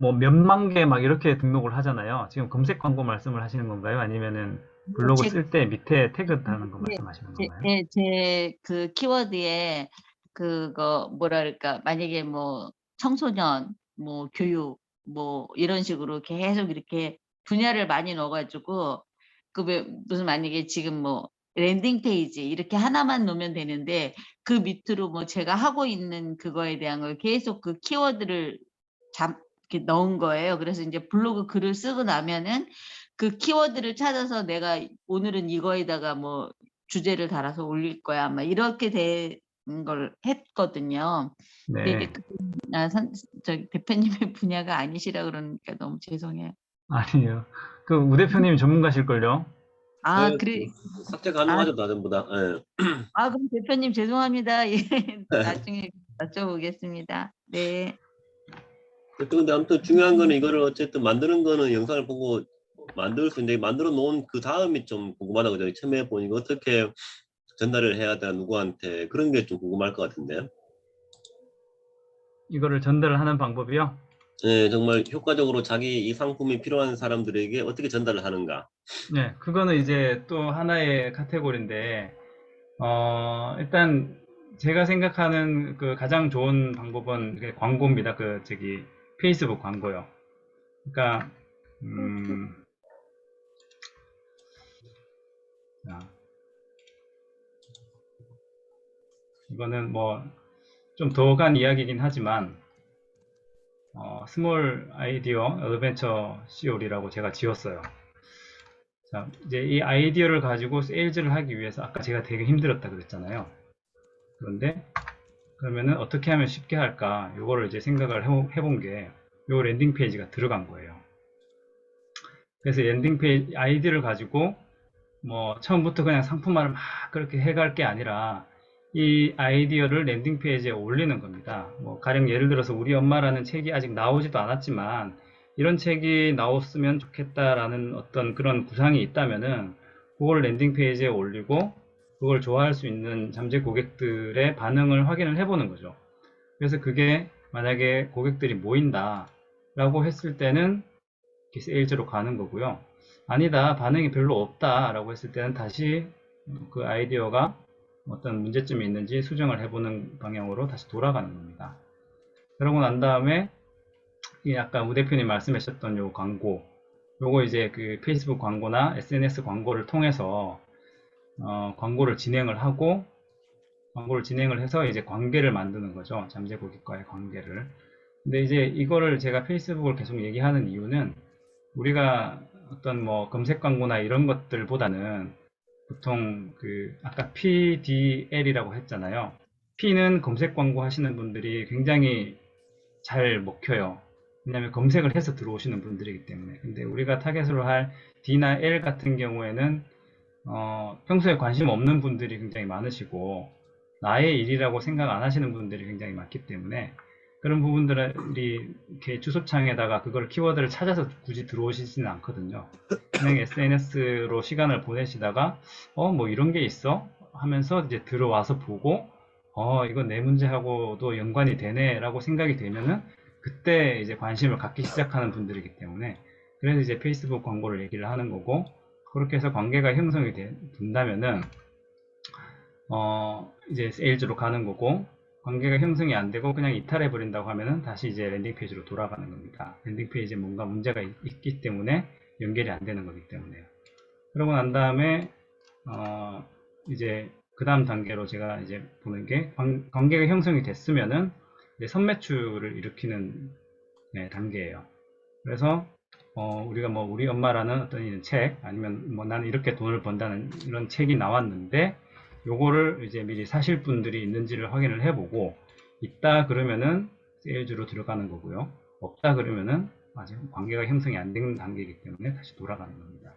S2: 뭐 몇만 개 막 이렇게 등록을 하잖아요. 지금 검색 광고 말씀을 하시는 건가요? 아니면은 블로그
S3: 제
S2: 쓸 때 밑에 태그 다는 거
S3: 네.
S2: 말씀하시는 건가요?
S3: 제 그 키워드에 그거 뭐랄까 만약에 뭐 청소년 뭐 교육 뭐 이런 식으로 계속 이렇게 분야를 많이 넣어 가지고 왜 무슨 만약에 지금 뭐 랜딩 페이지 이렇게 하나만 놓으면 되는데 그 밑으로 뭐 제가 하고 있는 그거에 대한 걸 계속 그 키워드를 이렇게 넣은 거예요. 그래서 인제 블로그 글을 쓰고 나면은 그 키워드를 찾아서 내가 오늘은 이거에다가 뭐 주제를 달아서 올릴 거야. 막 이렇게 된 걸 했거든요. 근데 이제
S2: 네.
S3: 저기 대표님의 분야가 아니시라 그러니까 너무 죄송해요.
S2: 아니에요. 그 우 대표님이 전문가실걸요?
S1: 네,
S3: 그래
S1: 삭제
S3: 아
S1: 가능하죠, 나전보다. 예.
S3: 그럼 대표님 죄송합니다. 예. 나중에 여쭤보겠습니다. 네.
S1: 근데 아무튼 중요한 거는 이거를 어쨌든 만드는 거는 영상을 보고 만들 수 있는데 만들어 놓은 그 다음이 좀 궁금하다 그죠? 처음에 보니까 어떻게 전달을 해야 되나 누구한테 그런 게 좀 궁금할 것 같은데.
S2: 이거를 전달을 하는 방법이요?
S1: 예, 정말 효과적으로 자기 이 상품이 필요한 사람들에게 어떻게 전달을 하는가.
S2: 네, 그거는 이제 또 하나의 카테고리인데, 일단 제가 생각하는 그 가장 좋은 방법은 광고입니다. 페이스북 광고요. 그러니까, 자, 이거는 뭐 좀 더 간 이야기이긴 하지만, 스몰 아이디어 어드벤처 CO라고 제가 지었어요. 자, 이제 이 아이디어를 가지고 세일즈를 하기 위해서 아까 제가 되게 힘들었다 그랬잖아요. 그런데 그러면은 어떻게 하면 쉽게 할까? 요거를 이제 생각을 해본 게 요 랜딩 페이지가 들어간 거예요. 그래서 랜딩 페이지 아이디를 가지고 뭐 처음부터 그냥 상품화를 막 그렇게 해갈 게 아니라 이 아이디어를 랜딩 페이지에 올리는 겁니다. 뭐 가령 예를 들어서 우리 엄마라는 책이 아직 나오지도 않았지만 이런 책이 나왔으면 좋겠다라는 어떤 그런 구상이 있다면은 그걸 랜딩 페이지에 올리고 그걸 좋아할 수 있는 잠재 고객들의 반응을 확인을 해보는 거죠. 그래서 그게 만약에 고객들이 모인다 라고 했을 때는 세일즈로 가는 거고요. 아니다, 반응이 별로 없다 라고 했을 때는 다시 그 아이디어가 어떤 문제점이 있는지 수정을 해보는 방향으로 다시 돌아가는 겁니다. 그러고 난 다음에 이 아까 우 대표님 말씀하셨던 요 광고, 요거 이제 그 페이스북 광고나 SNS 광고를 통해서 광고를 진행을 해서 이제 관계를 만드는 거죠. 잠재 고객과의 관계를. 근데 이제 이거를 제가 페이스북을 계속 얘기하는 이유는 우리가 어떤 뭐 검색 광고나 이런 것들보다는 보통 그 아까 PDL이라고 했잖아요. P는 검색 광고 하시는 분들이 굉장히 잘 먹혀요. 왜냐하면 검색을 해서 들어오시는 분들이기 때문에. 근데 우리가 타겟으로 할 D나 L 같은 경우에는 평소에 관심 없는 분들이 굉장히 많으시고 나의 일이라고 생각 안 하시는 분들이 굉장히 많기 때문에 그런 부분들이 이렇게 주소창에다가 그걸 키워드를 찾아서 굳이 들어오시지는 않거든요. 그냥 SNS로 시간을 보내시다가 뭐 이런 게 있어? 하면서 이제 들어와서 보고 이거 내 문제하고도 연관이 되네 라고 생각이 되면은 그때 이제 관심을 갖기 시작하는 분들이기 때문에 그래서 이제 페이스북 광고를 얘기를 하는 거고 그렇게 해서 관계가 형성이 된다면은 이제 세일즈로 가는 거고 관계가 형성이 안 되고 그냥 이탈해 버린다고 하면은 다시 이제 랜딩 페이지로 돌아가는 겁니다. 랜딩 페이지에 뭔가 문제가 있기 때문에 연결이 안 되는 거기 때문에요. 그러고 난 다음에 이제 그 다음 단계로 제가 이제 보는 게 관계가 형성이 됐으면은 이제 선매출을 일으키는 단계예요. 그래서 우리가 뭐 우리 엄마라는 어떤 책 아니면 뭐 나는 이렇게 돈을 번다는 이런 책이 나왔는데 요거를 이제 미리 사실 분들이 있는지를 확인을 해보고 있다 그러면은 세일즈로 들어가는 거고요. 없다 그러면은 아직 관계가 형성이 안 되는 단계이기 때문에 다시 돌아가는 겁니다.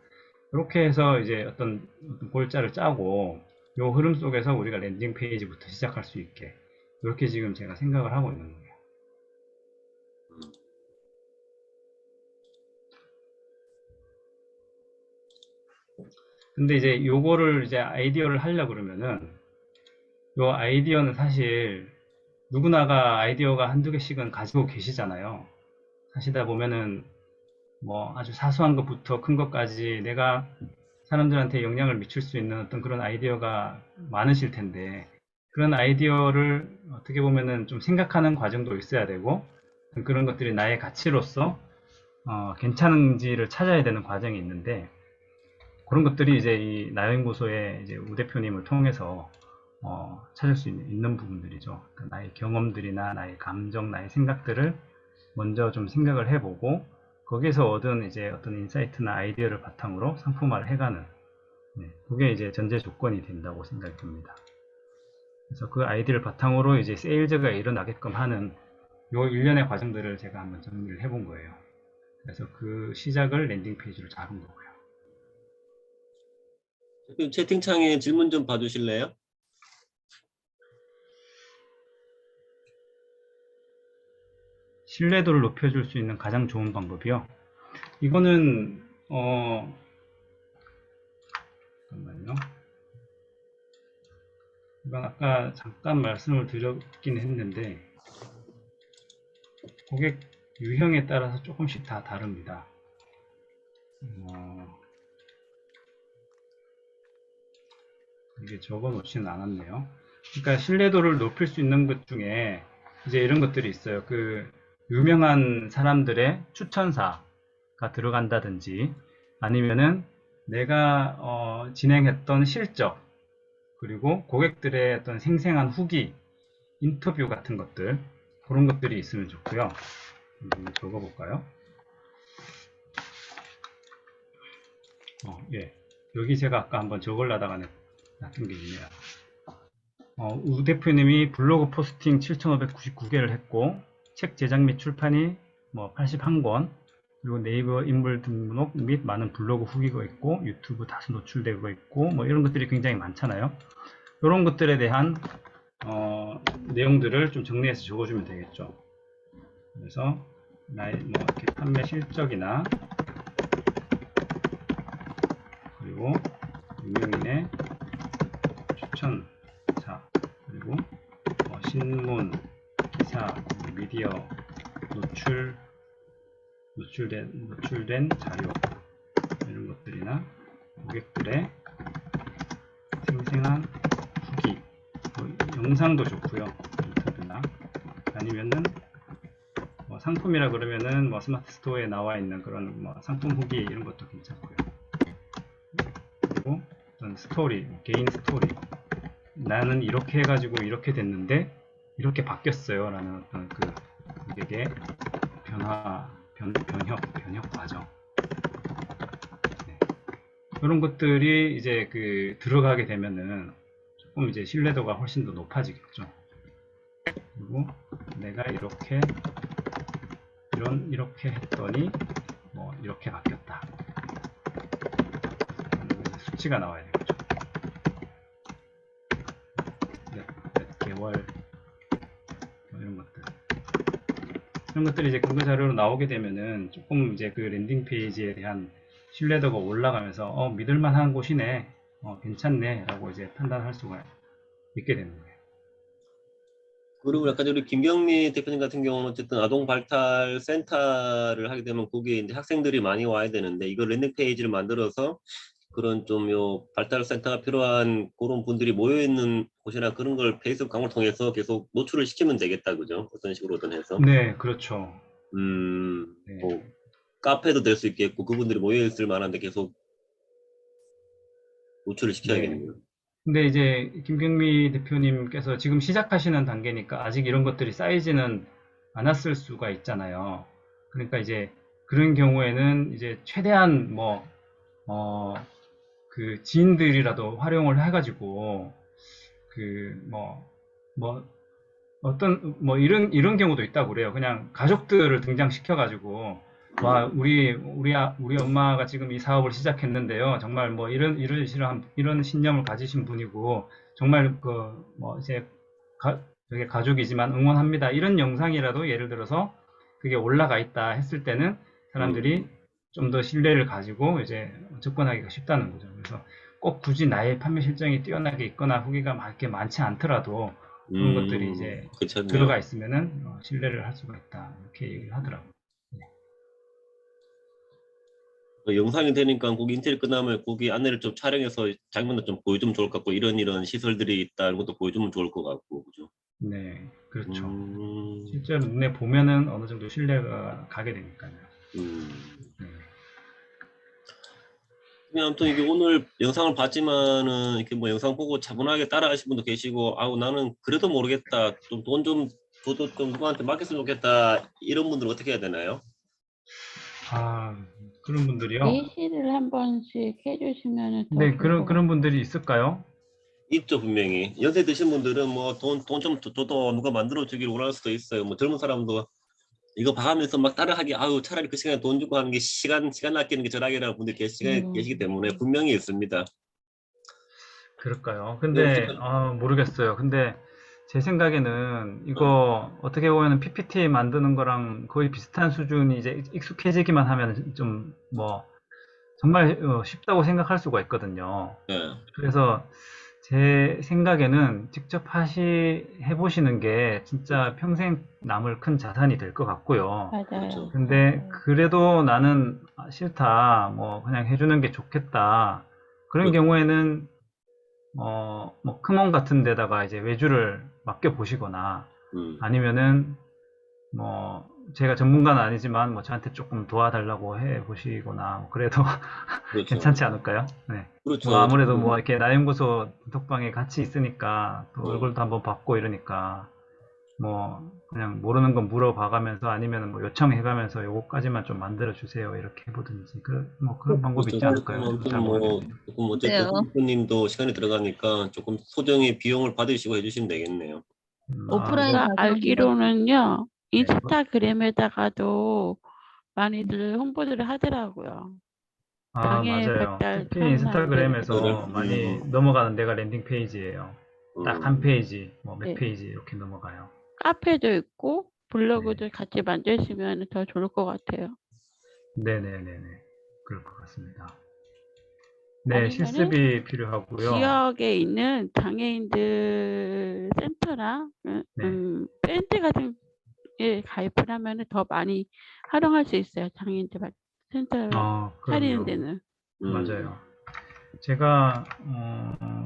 S2: 이렇게 해서 이제 어떤 골자를 짜고 요 흐름 속에서 우리가 랜딩 페이지부터 시작할 수 있게 이렇게 지금 제가 생각을 하고 있는 거예요. 근데 이제 요거를 이제 아이디어를 하려고 그러면은 요 아이디어는 사실 누구나가 아이디어가 한두 개씩은 가지고 계시잖아요. 하시다 보면은 뭐 아주 사소한 것부터 큰 것까지 내가 사람들한테 영향을 미칠 수 있는 어떤 그런 아이디어가 많으실 텐데 그런 아이디어를 어떻게 보면은 좀 생각하는 과정도 있어야 되고 그런 것들이 나의 가치로서 괜찮은지를 찾아야 되는 과정이 있는데 그런 것들이 이제 이 나연구소의 이제 우 대표님을 통해서 찾을 수 있는 부분들이죠. 그러니까 나의 경험들이나 나의 감정, 나의 생각들을 먼저 좀 생각을 해보고 거기에서 얻은 이제 어떤 인사이트나 아이디어를 바탕으로 상품화를 해가는 그게 이제 전제 조건이 된다고 생각이 듭니다. 그래서 그 아이디어를 바탕으로 이제 세일즈가 일어나게끔 하는 요 일련의 과정들을 제가 한번 정리를 해본 거예요. 그래서 그 시작을 랜딩 페이지로 잡은 거고요.
S1: 채팅창에 질문 좀 봐주실래요?
S2: 신뢰도를 높여줄 수 있는 가장 좋은 방법이요. 이거는 잠깐만요. 이건 아까 잠깐 말씀을 드렸긴 했는데 고객 유형에 따라서 조금씩 다 다릅니다. 이게 적어 놓지는 않았네요. 그러니까 신뢰도를 높일 수 있는 것 중에 이제 이런 것들이 있어요. 그 유명한 사람들의 추천사가 들어간다든지 아니면은 내가 진행했던 실적 그리고 고객들의 어떤 생생한 후기 인터뷰 같은 것들 그런 것들이 있으면 좋고요. 한번 적어볼까요? 예. 여기 제가 아까 한번 적으려다가 놔둔 게 있네요. 우 대표님이 블로그 포스팅 7,599개를 했고 책 제작 및 출판이 뭐 81권 그리고 네이버 인물 등록 및 많은 블로그 후기가 있고 유튜브 다수 노출되고 있고 뭐 이런 것들이 굉장히 많잖아요. 이런 것들에 대한 내용들을 좀 정리해서 적어주면 되겠죠. 그래서 뭐 이렇게 판매 실적이나 그리고 유명인의 추천사 그리고 신문, 기사, 미디어 노출된 자료 이런 것들이나 고객들의 생생한 후기, 영상도 좋고요. 인터뷰나 아니면은 상품이라 그러면은 스마트 스토어에 나와 있는 그런 상품 후기 이런 것도 괜찮고요. 그리고 어떤 스토리, 개인 스토리. 나는 이렇게 해가지고 이렇게 됐는데 이렇게 바뀌었어요. 라는 어떤 그 고객의 변혁 과정. 네. 이런 것들이 이제 들어가게 되면은 조금 이제 신뢰도가 훨씬 더 높아지겠죠. 그리고 내가 이렇게 했더니 이렇게 바뀌었다. 수치가 나와야 되겠죠. 몇 개월 이런 것들이 이제 근거 자료로 나오게 되면은 조금 이제 그 랜딩 페이지에 대한 신뢰도가 올라가면서 믿을만한 곳이네, 괜찮네라고 이제 판단할 수가 있게 되는 거예요.
S1: 그리고 약간 우리 김경미 대표님 같은 경우는 어쨌든 아동 발달 센터를 하게 되면 거기에 이제 학생들이 많이 와야 되는데 이거 랜딩 페이지를 만들어서 그런 좀 발달 센터가 필요한 그런 분들이 모여 있는 곳이나 그런 걸 페이스북 광고를 통해서 계속 노출을 시키면 되겠다, 그죠? 어떤 식으로든 해서.
S2: 네, 그렇죠. 네.
S1: 뭐 카페도 될 수 있겠고 그분들이 모여 있을 만한데 계속 노출을 시켜야겠네요.
S2: 근데 이제 김경미 대표님께서 지금 시작하시는 단계니까 아직 이런 것들이 쌓이지는 않았을 수가 있잖아요. 그러니까 이제 그런 경우에는 이제 최대한 그 지인들이라도 활용을 해가지고 이런 경우도 있다고 그래요. 그냥 가족들을 등장시켜가지고 와 우리 엄마가 지금 이 사업을 시작했는데요. 정말 이런 신념을 가지신 분이고 정말 이제 되게 가족이지만 응원합니다. 이런 영상이라도 예를 들어서 그게 올라가 있다 했을 때는 사람들이 좀 더 신뢰를 가지고 이제 접근하기가 쉽다는 거죠. 그래서 꼭 굳이 나의 판매 실적이 뛰어나게 있거나 후기가 이렇게 많지 않더라도 그런 것들이 이제
S1: 그렇네요.
S2: 들어가 있으면은 신뢰를 할 수가 있다 이렇게 얘기를 하더라고요.
S1: 영상이 되니까 거기 인테리어 끝나면 거기 안내를 좀 촬영해서 장면도 좀 보여주면 좋을 것 같고 이런 시설들이 있다는 것도 보여주면 좋을 것 같고, 그죠?
S2: 네, 그렇죠. 실제로 눈에 보면은 어느 정도 신뢰가 가게 되니까요.
S1: 아무튼 이게 오늘 영상을 봤지만은 이렇게 영상 보고 차분하게 따라하신 분도 계시고, 나는 그래도 모르겠다, 좀 돈 좀 줘도 좀 누구한테 맡겼으면 좋겠다, 이런 분들은 어떻게 해야 되나요?
S2: 그런 분들이요?
S4: 예시를 한 번씩 해주시면 더
S2: 네,
S4: 좋을 것 같아요.
S2: 그런 분들이 있을까요?
S1: 있죠, 분명히. 연세 드신 분들은 돈 좀 줘도 누가 만들어 주기를 원할 수도 있어요. 젊은 사람도 이거 봐가면서 막 따라하기, 차라리 그 시간에 돈 주고 하는 게 시간 아끼는 게 절약이라는 분들이 계시기 때문에 분명히 있습니다.
S2: 그럴까요? 근데 모르겠어요. 근데 제 생각에는 이거 어떻게 보면 PPT 만드는 거랑 거의 비슷한 수준이 이제 익숙해지기만 하면 좀 정말 쉽다고 생각할 수가 있거든요.
S1: 네.
S2: 그래서 제 생각에는 직접 해보시는 게 진짜 평생 남을 큰 자산이 될 것 같고요.
S4: 맞아요.
S1: 그렇죠.
S2: 근데 그래도 나는 싫다, 그냥 해주는 게 좋겠다. 그런 경우에는 크몬 같은 데다가 이제 외주를 맡겨 보시거나 아니면은 제가 전문가는 아니지만 저한테 조금 도와달라고 해 보시거나 그래도
S1: 그렇죠.
S2: 괜찮지 않을까요? 네.
S1: 그렇죠.
S2: 아무래도 이렇게 나연구소 단톡방에 같이 있으니까 또 얼굴도 한번 받고 이러니까 그냥 모르는 건 물어봐가면서 아니면 요청해가면서 요거까지만 좀 만들어 주세요 이렇게 해보든지 그런 방법이 있지 않을까요? 잘 모르겠네요.
S1: 조금 어쨌든 님도 시간이 들어가니까 조금 소정의 비용을 받으시고 해주시면 되겠네요.
S3: 오프라인
S4: 제가
S3: 가서
S4: 알기로는요, 인스타그램에다가도 많이들 홍보들을 하더라고요.
S2: 맞아요.
S4: 발달
S2: 특히 인스타그램에서
S1: 네.
S2: 많이 넘어가는 데가 랜딩 페이지예요. 딱 한 페이지, 뭐 몇
S4: 네.
S2: 페이지 이렇게 넘어가요.
S4: 카페도 있고
S2: 네.
S4: 블로그도 같이 만드시면 더 좋을 것 같아요.
S2: 네네네네. 그럴 것 같습니다. 네,
S4: 아니면은
S2: 실습이 필요하고요.
S4: 지역에 있는 장애인들 센터나
S2: 네.
S4: 밴드 같은 에 가입을 하면은 더 많이 활용할 수 있어요. 장애인들 센터 차리는
S2: 그럼요.
S4: 데는.
S2: 맞아요. 제가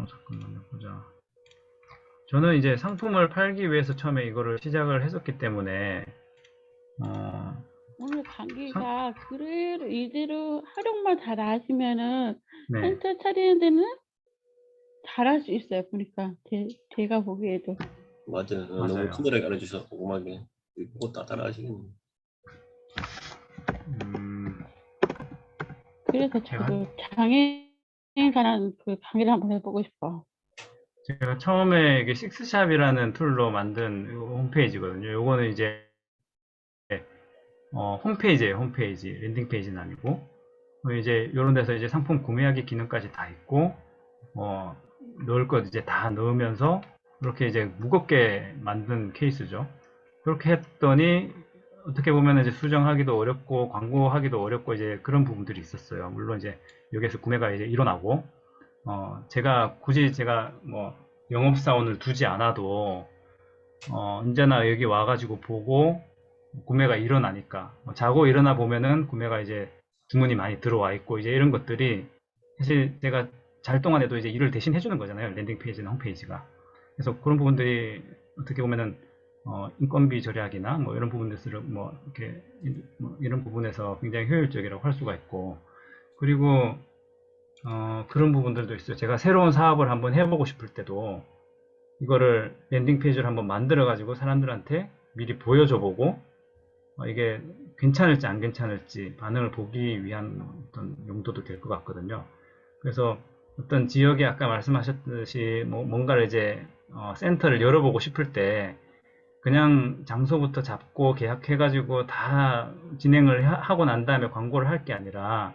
S2: 잠깐만요, 보자. 저는 이제 상품을 팔기 위해서 처음에 이거를 시작을 했었기 때문에
S4: 오늘 강의가 그대로 이대로 활용만 잘 하시면은
S2: 네,
S4: 센터 차리는 데는 잘할 수 있어요. 보니까 제가 보기에도.
S1: 맞아요. 너무
S2: 맞아요.
S1: 친절하게 알려주셔서 고맙게 꼭 따라하시겠네.
S4: 그래서
S2: 제가
S4: 저도 장애인 관한 그 강의를 한번 해보고 싶어.
S2: 제가 처음에 이게 식스샵이라는 툴로 만든 홈페이지거든요. 요거는 이제 홈페이지예요. 홈페이지. 랜딩 페이지는 아니고 이제 이런 데서 이제 상품 구매하기 기능까지 다 있고 넣을 것 이제 다 넣으면서 이렇게 이제 무겁게 만든 케이스죠. 그렇게 했더니 어떻게 보면 이제 수정하기도 어렵고 광고하기도 어렵고 이제 그런 부분들이 있었어요. 물론 이제 여기에서 구매가 이제 일어나고 제가 굳이 제가 뭐 영업사원을 두지 않아도 언제나 여기 와가지고 보고 구매가 일어나니까 자고 일어나 보면은 구매가 이제 주문이 많이 들어와 있고 이제 이런 것들이 사실 제가 잘 동안 해도 이제 일을 대신 해주는 거잖아요. 랜딩 페이지나 홈페이지가. 그래서 그런 부분들이 어떻게 보면은 인건비 절약이나 뭐 이런 부분에서 뭐 이렇게 뭐 이런 부분에서 굉장히 효율적이라고 할 수가 있고 그리고 그런 부분들도 있어요. 제가 새로운 사업을 한번 해보고 싶을 때도 이거를 랜딩 페이지를 한번 만들어 가지고 사람들한테 미리 보여줘 보고 이게 괜찮을지 안 괜찮을지 반응을 보기 위한 어떤 용도도 될 것 같거든요. 그래서 어떤 지역에 아까 말씀하셨듯이 뭔가를 이제 센터를 열어보고 싶을 때 그냥 장소부터 잡고 계약해가지고 다 진행을 하고 난 다음에 광고를 할 게 아니라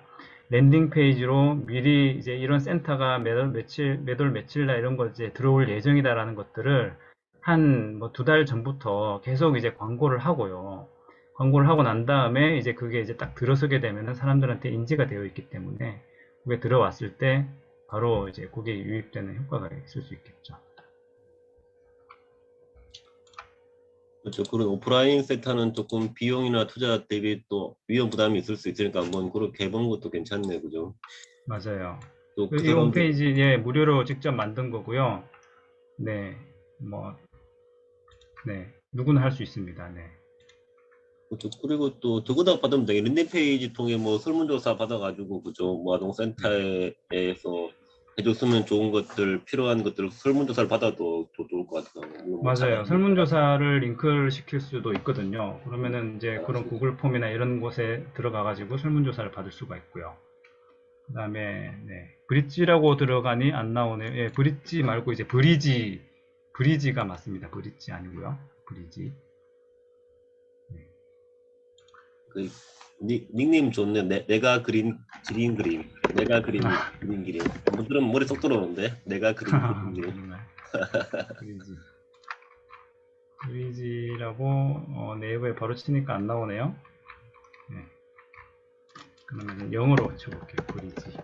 S2: 랜딩 페이지로 미리 이제 이런 센터가 몇 월 며칠 날 이런 거 이제 들어올 예정이다라는 것들을 한 뭐 2달 전부터 계속 이제 광고를 하고요. 광고를 하고 난 다음에 이제 그게 이제 딱 들어서게 되면은 사람들한테 인지가 되어 있기 때문에 그게 들어왔을 때 바로 이제 그게 유입되는 효과가 있을 수 있겠죠.
S1: 그렇죠. 그런 오프라인 센터는 조금 비용이나 투자 대비 또 위험 부담이 있을 수 있으니까 한번 그렇게 해보는 것도 괜찮네, 그죠?
S2: 맞아요.
S1: 또 그
S2: 이
S1: 사람들
S2: 홈페이지에 무료로 직접 만든 거고요. 네, 누구나 할 수 있습니다. 네.
S1: 그렇죠. 그리고 또 두고다 받으면 되게 랜딩 페이지 통해 뭐 설문조사 받아가지고 그죠? 뭐 아동센터에서 해줬으면 좋은 것들 필요한 것들 설문조사를 받아도 더 좋을 것 같아요. 뭐
S2: 맞아요.
S1: 장애인
S2: 설문조사를 링크를 시킬 수도 있거든요. 그러면은 이제 그런
S1: 따라서.
S2: 구글 폼이나 이런 곳에 들어가가지고 설문조사를 받을 수가 있고요. 그 다음에, 네. 브릿지라고 들어가니 안 나오네요. 예, 브릿지 말고 이제 브리지가 맞습니다. 브릿지 아니고요. 브리지.
S1: 그 닉네임 좋네. 내가 그린 그림. 내가 그린 그림. 한번 들으면 머리 쏙 들어오는데. 내가 그린 그림.
S2: 정말. 브리지. 브리지라고 네이버에 바로 치니까 안 나오네요. 네. 그러면 영어로 쳐볼게요. 브리지.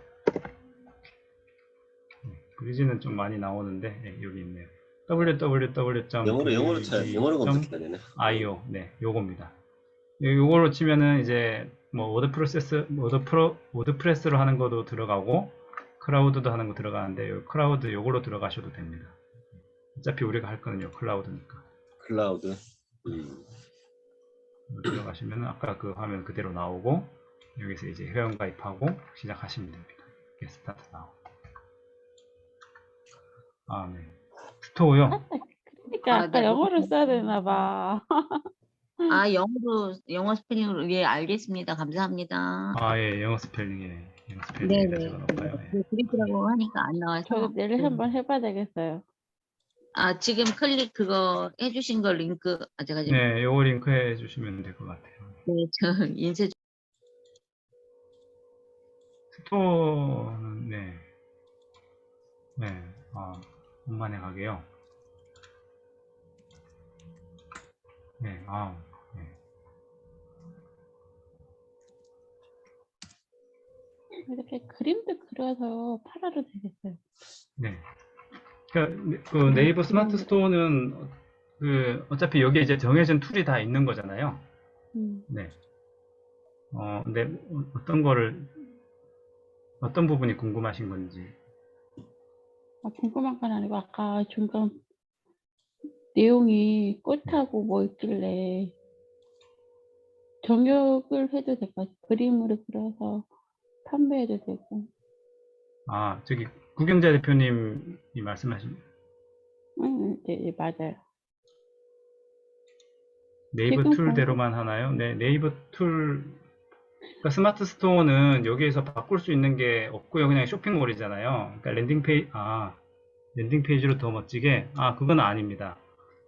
S2: 브리지는 좀 많이 나오는데 네, 여기 있네요.
S1: 영어로 쳐야 영어로 검색해야 되네.
S2: www.io 네, 요겁니다. 요걸로 치면은 이제 뭐 워드프레스로 하는 것도 들어가고 클라우드도 하는 거 들어가는데 요 클라우드 요걸로 들어가셔도 됩니다. 어차피 우리가 할 거는요 클라우드니까.
S1: 클라우드.
S2: 들어가시면 아까 그 화면 그대로 나오고 여기서 이제 회원 가입하고 시작하시면 됩니다. 이게 스타트 나오고. 아, 네. 스토어요?
S4: 그러니까 아까
S3: 네.
S4: 영어를 써야 되나 봐.
S3: 영어 스펠링으로 예, 알겠습니다. 감사합니다.
S2: 아, 예, 영어 스펠링에
S3: 네네.
S2: 적어놓을까요? 예.
S3: 그리프라고 하니까 안
S4: 저도
S3: 나와서.
S4: 내일 한번 해봐야 되겠어요.
S3: 지금 클릭 그거 해주신 거 링크 제가 지금
S2: 네, 요거 링크 해주시면 될 것 같아요.
S3: 저 인쇄
S2: 스토어는 네, 아, 오만에 가게요. 네. 아, 네.
S4: 이렇게 그림도 그려서 팔아도 되겠어요.
S2: 네. 그 네이버 스마트 스토어는 어차피 여기에 이제 정해진 툴이 다 있는 거잖아요. 네. 근데 어떤 부분이 궁금하신 건지.
S4: 궁금한 건 아니고 아까 중간 내용이 꽃하고 뭐 있길래 정육을 해도 될까? 그림으로 그려서 판매해도 되고.
S2: 아, 저기 구경자 대표님이 말씀하신
S4: 네, 맞아요.
S2: 네이버
S4: 지금
S2: 툴대로만 하나요? 네, 네이버 툴, 그러니까 스마트 스토어는 여기에서 바꿀 수 있는 게 없고요. 그냥 쇼핑몰이잖아요. 그러니까 랜딩 페이지로 더 멋지게, 그건 아닙니다.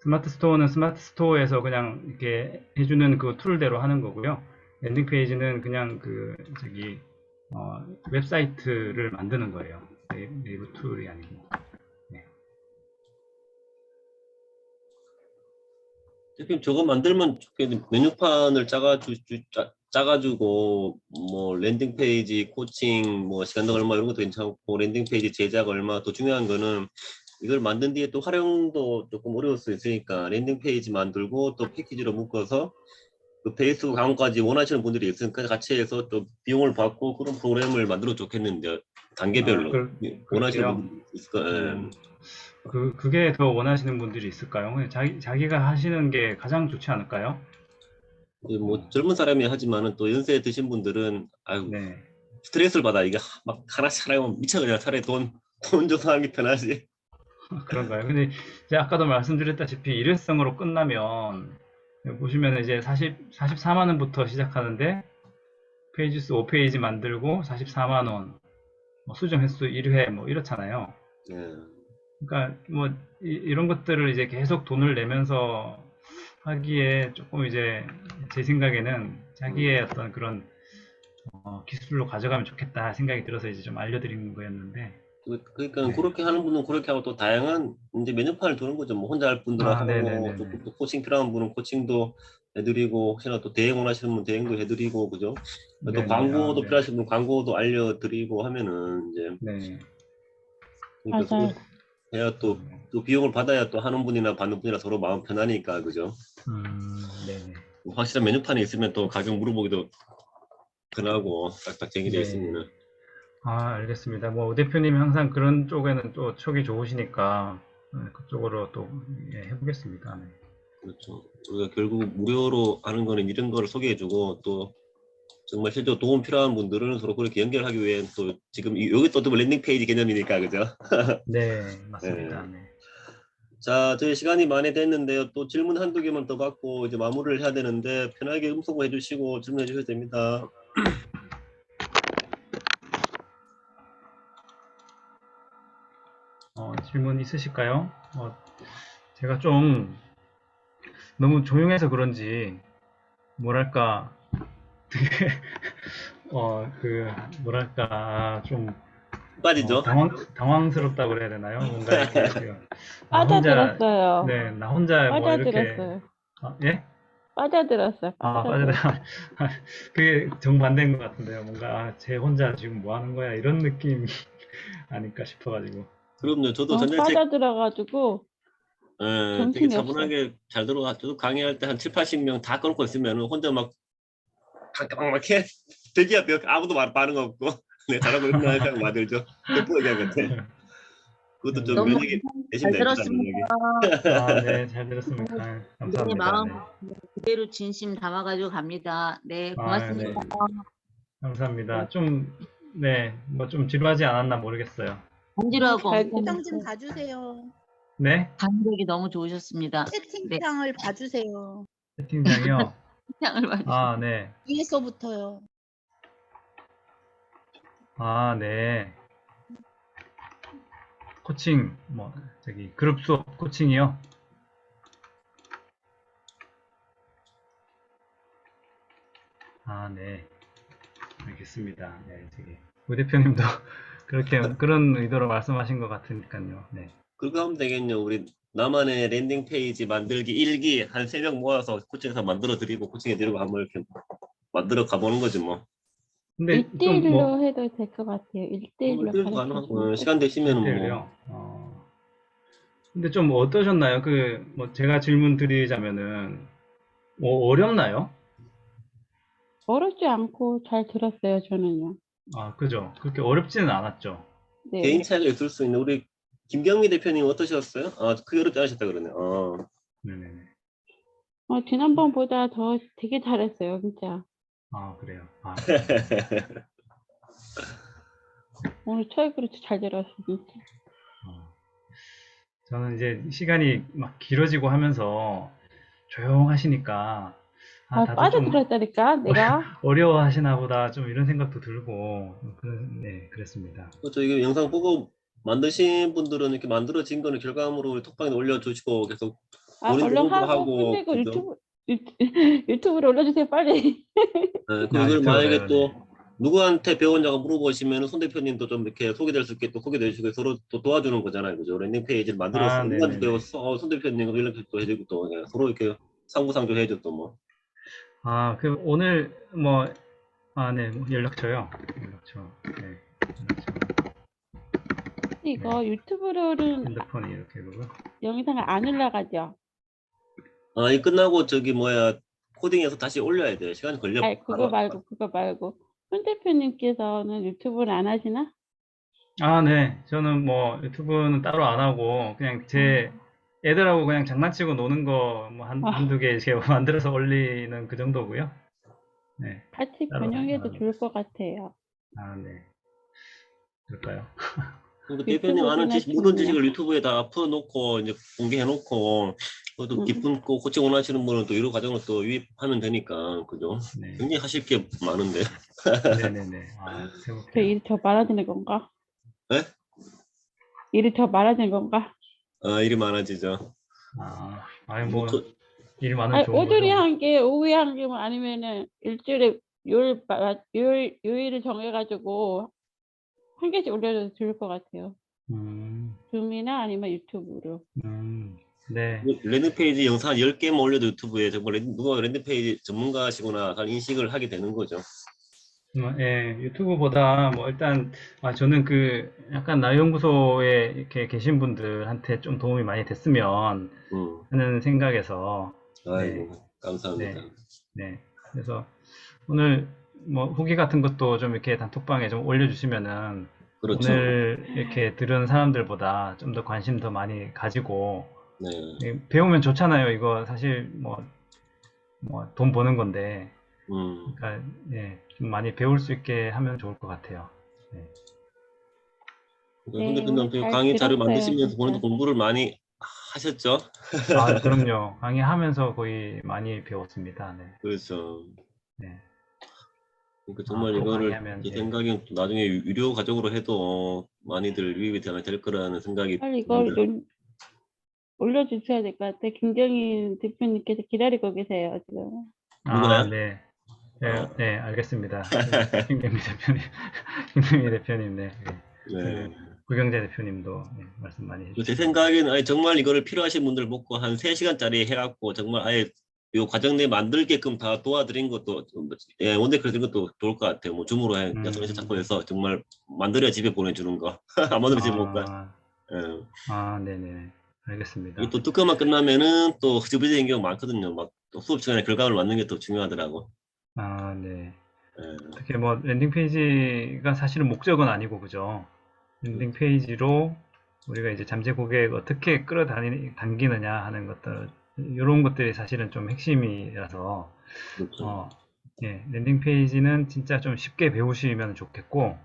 S2: 스마트 스토어는 스마트 스토어에서 그냥 이렇게 해주는 그 툴대로 하는 거고요. 랜딩 페이지는 그냥 웹사이트를 만드는 거예요. 네이버 툴이 아니고. 네.
S1: 대표님 저거 만들면 좋겠는데 메뉴판을 짜가지고 뭐 랜딩 페이지 코칭 뭐 시간당 얼마 이런 것도 괜찮고 랜딩 페이지 제작 얼마 더 중요한 거는 이걸 만든 뒤에 또 활용도 조금 어려울 수 있으니까 랜딩 페이지 만들고 또 패키지로 묶어서 그 페이스북 강의까지 원하시는 분들이 있으니까 같이 해서 좀 비용을 받고 그런 프로그램을 만들어 좋겠는데 단계별로 원하시는
S2: 그럴게요.
S1: 분들이 있을까?
S2: 그게 더 원하시는 분들이 있을까요? 그냥 자기가 하시는 게 가장 좋지 않을까요?
S1: 뭐 젊은 사람이 하지만은 또 연세 드신 분들은 아유
S2: 네.
S1: 스트레스를 받아. 이게 막 하나씩 하려면 미쳐 그냥 차라리 돈 줘서 하는 게 편하지.
S2: 그런가요? 근데 이제 아까도 말씀드렸다시피 일회성으로 끝나면 보시면 이제 44만 원부터 시작하는데 페이지 수 5페이지 만들고 44만 원, 뭐 수정 횟수 1회 뭐 이렇잖아요.
S1: 예.
S2: 그러니까 뭐 이런 것들을 이제 계속 돈을 내면서 하기에 조금 이제 제 생각에는 자기의 어떤 그런 기술로 가져가면 좋겠다 생각이 들어서 이제 좀 알려드리는 거였는데.
S1: 그러니까
S2: 네.
S1: 그렇게 하는 분은 그렇게 하고 또 다양한 이제 메뉴판을 두는 거죠. 뭐 혼자 할 분들은 하고
S2: 네네네네.
S1: 조금 또 코칭 필요한 분은 코칭도 해드리고 혹시나 또 대행 원하시는 분 대행도 해드리고 그죠? 또
S2: 네네.
S1: 광고도
S2: 네.
S1: 필요하신 분 광고도 알려드리고 하면은 이제
S2: 네.
S1: 그러니까 그거
S4: 맞아요.
S1: 해야 또 비용을 받아야 또 하는 분이나 받는 분이나 서로 마음 편하니까 그죠?
S2: 네네.
S1: 확실한 메뉴판이 있으면 또 가격 물어보기도 편하고 딱딱 정해져
S2: 네.
S1: 있으면은
S2: 알겠습니다. 뭐, 오 대표님이 항상 그런 쪽에는 또 촉이 좋으시니까, 그쪽으로 또, 해보겠습니다. 네.
S1: 그렇죠. 우리가 결국 무료로 하는 거는 이런 거를 소개해주고 또 정말 실제로 도움 필요한 분들은 서로 그렇게 연결하기 위해 또 지금 여기 또 랜딩 페이지 개념이니까 그죠?
S2: 네,
S1: 네.
S2: 맞습니다. 네.
S1: 자, 저희 시간이 많이 됐는데요. 또 질문 한두 개만 더 받고 이제 마무리를 해야 되는데 편하게 음소거 해주시고 질문해 주셔도 됩니다.
S2: 질문 있으실까요? 제가 좀 너무 조용해서 그런지, 뭐랄까, 되게, 뭐랄까, 좀,
S1: 빠지죠?
S2: 당황스럽다고 그래야 되나요? 뭔가 이렇게, 나 혼자,
S4: 빠져들었어요.
S2: 네, 나 혼자 뭐 이렇게,
S4: 빠져들었어요.
S2: 예?
S4: 빠져들었어요.
S2: 빠져들어. 그게 정반대인 것 같은데요. 뭔가, 제 혼자 지금 뭐 하는 거야? 이런 느낌 아닐까 싶어가지고.
S1: 그럼요. 저도
S4: 너무
S1: 전자책
S4: 빠져들어가지고
S1: 되게
S4: 정신이 없어요.
S1: 차분하게 잘 들어가. 저도 강의할 때 한 7, 80명 다 끊고 있으면 혼자 막 깜깜하게 대기업 아무도 반응 없고 내 잘하고 있나 생각 많이 들죠. 100% 같아. 그것도 좀
S3: 너무
S1: 면역이
S3: 잘
S1: 되신다 됩니다.
S3: 들었습니다.
S1: 면역이.
S2: 네, 잘 들었습니다.
S3: 내
S2: 감사합니다.
S3: 마음
S2: 네.
S3: 그대로 진심 담아가지고 갑니다. 네, 고맙습니다.
S2: 네. 감사합니다. 네, 뭐 좀 지루하지 않았나 모르겠어요.
S3: 간지러하고
S4: 잘
S5: 채팅 좀
S3: 엉뚱한
S5: 봐주세요.
S2: 네?
S3: 간격이 너무 좋으셨습니다. 네,
S5: 채팅창을 봐주세요.
S2: 채팅창이요?
S3: 향을 봐주세요.
S2: 네.
S5: 위에서부터요.
S2: 네. 코칭, 그룹 수업 코칭이요? 네. 알겠습니다. 네, 우 대표님도 그런 의도로 말씀하신 것 같으니까요. 네.
S1: 그거 하면 되겠네요. 우리 나만의 랜딩 페이지 만들기 일기 한 3명 모아서 코칭해서 만들어 드리고 코칭해 드리고 한번 이렇게 만들어 가보는 거지 뭐.
S2: 근데 좀
S4: 1대1로
S2: 뭐
S4: 해도 될 것 같아요. 1대1로
S1: 일도
S4: 가르쳐
S1: 가능하고
S4: 주면
S1: 시간 되시면 뭐
S2: 1대1이요. 근데 좀 어떠셨나요? 그 뭐 제가 질문 드리자면은 뭐 어렵나요?
S4: 어렵지 않고 잘 들었어요, 저는요.
S2: 아, 그죠. 그렇게 어렵지는 않았죠.
S1: 개인
S4: 네.
S1: 차이가 있을 수 있는 우리 김경미 대표님 어떠셨어요? 아, 그게 어렵지 않으셨다 그러네.
S2: 네네네.
S4: 지난번보다 더 되게 잘했어요, 진짜.
S2: 아, 그래요. 아,
S4: 오늘 최고로 잘 들었어요, 진짜.
S2: 저는 이제 시간이 막 길어지고 하면서 조용하시니까 아, 다들 좀
S4: 빠져들었다니까, 내가.
S2: 어려워하시나 보다 좀 이런 생각도 들고 네, 그랬습니다.
S1: 그렇죠. 이게 영상 보고 만드신 분들은 이렇게 만들어진 거는 결과물을 톡방에 올려주시고 계속 본인도
S4: 얼른 하고
S1: 홍보하고
S4: 끝내고
S1: 그죠?
S4: 유튜브로 올려주세요, 빨리.
S1: 네, 그
S2: 아,
S1: 이걸 만약에
S2: 유튜브로요.
S1: 또
S2: 네.
S1: 누구한테 배웠냐고 물어보시면 손 대표님도 좀 이렇게 소개될 수 있게 또 소개해 주시고 서로 또 도와주는 거잖아요. 그죠? 랜딩 페이지를 만들어서
S2: 아,
S1: 누구한테
S2: 네네네.
S1: 배웠어? 손 대표님 연락도 또 해주고 또 그냥 서로 이렇게 상부상조 해줘 또 뭐.
S2: 아, 그 오늘 뭐 네, 뭐 연락처요. 연락처. 네. 연락처.
S4: 이거 유튜브로는
S2: 핸드폰이 이렇게 그거.
S4: 영상을 안 올라가죠?
S1: 아, 이 끝나고 저기 뭐야 코딩해서 다시 올려야 돼. 시간이 걸려.
S4: 아니, 그거 말고. 손 대표님께서는 유튜브를 안 하시나?
S2: 아, 네. 저는 뭐 유튜브는 따로 안 하고 그냥 제 애들하고 그냥 장난치고 노는 거 뭐 한두 개 이렇게 만들어서 올리는 그 정도고요. 네.
S4: 같이
S2: 따로
S4: 변형해도 좋을 것 같아요.
S2: 네. 그럴까요?
S1: 그 대표님 아는
S4: 유튜브나
S1: 모든
S4: 줌이나.
S1: 지식을 유튜브에 다 풀어놓고 이제 공개해놓고 또 깊은 거 코칭 원하시는 분은 또 여러 과정을 또 유입하면 되니까 그죠?
S2: 네.
S1: 굉장히 하실 게 많은데.
S2: 네네네. 아,
S4: 저
S2: 해볼게요.
S4: 일이 더 많아지는 건가?
S1: 네?
S4: 일이 더 많아지는 건가?
S1: 일이 많아지죠.
S2: 아니
S1: 뭐
S2: 뭐
S1: 저-
S2: 일이 많으면
S4: 아니,
S2: 좋은
S4: 오전에
S2: 거죠.
S4: 한 게, 오후에 한 게, 뭐 아니면은 일주일에 요일을 정해가지고 한 개씩 올려줘도 좋을 것 같아요. 줌이나 아니면 유튜브로.
S2: 네.
S1: 랜드 페이지 영상 한 10개만 올려도 유튜브에 정말 누가 랜드 페이지 전문가시구나 잘 인식을 하게 되는 거죠.
S2: 예, 유튜브보다 뭐 일단 저는 그 약간 나연구소에 이렇게 계신 분들한테 좀 도움이 많이 됐으면 하는 생각에서
S1: 아이고 감사합니다.
S2: 네. 그래서 오늘 뭐 후기 같은 것도 좀 이렇게 단톡방에 좀 올려주시면은
S1: 그렇죠.
S2: 오늘 이렇게 들은 사람들보다 좀 더 관심 더 많이 가지고
S1: 네.
S2: 배우면 좋잖아요. 이거 사실 뭐 돈 버는 건데 그러니까 좀 많이 배울 수 있게 하면 좋을 것 같아요. 네.
S1: 근데
S4: 오늘
S1: 그
S4: 잘
S1: 강의 자료
S4: 들었어요,
S1: 만드시면서 본인도
S4: 진짜.
S1: 공부를 많이 하셨죠?
S2: 그럼요. 강의하면서 거의 많이 배웠습니다. 네.
S1: 그렇죠.
S2: 네.
S1: 그러니까 정말
S2: 앞으로
S1: 이거를
S2: 강의하면
S1: 제 생각엔 또 나중에 유료 과정으로 해도 많이들 유입이 될 거라는 생각이
S4: 빨리 이걸
S1: 듭니다.
S4: 올려주셔야 될 것 같아요. 김정인 대표님께서 기다리고 계세요, 지금.
S1: 누가요?
S2: 네. 네, 알겠습니다. 김경미 대표님, 김경미 대표님, 네.
S1: 네.
S2: 구경재 대표님도 말씀 많이
S1: 제
S2: 해주시고.
S1: 생각에는 아예 정말 이거를 필요하신 분들 먹고 한 3시간짜리 해갖고 정말 아예 요 과정 내 만들게끔 다 도와드린 것도 원래 그런 것도 좋을 것 같아요. 뭐 줌으로 해서 자꾸 해서 정말 만들어 집에 보내주는 거. 안 만들어 집에 못 가.
S2: 네네. 알겠습니다.
S1: 이게 또 특허만 끝나면은 또 흐지부지인 경우 많거든요. 막 또 수업 시간에 결과물을 만드는 게 더 중요하더라고.
S2: 네. 특히 뭐 랜딩 페이지가 사실은 목적은 아니고 그죠? 랜딩 페이지로 우리가 이제 잠재 고객 어떻게 끌어당기느냐 하는 것들 이런 것들이 사실은 좀 핵심이라서
S1: 그렇죠.
S2: 랜딩 페이지는 진짜 좀 쉽게 배우시면 좋겠고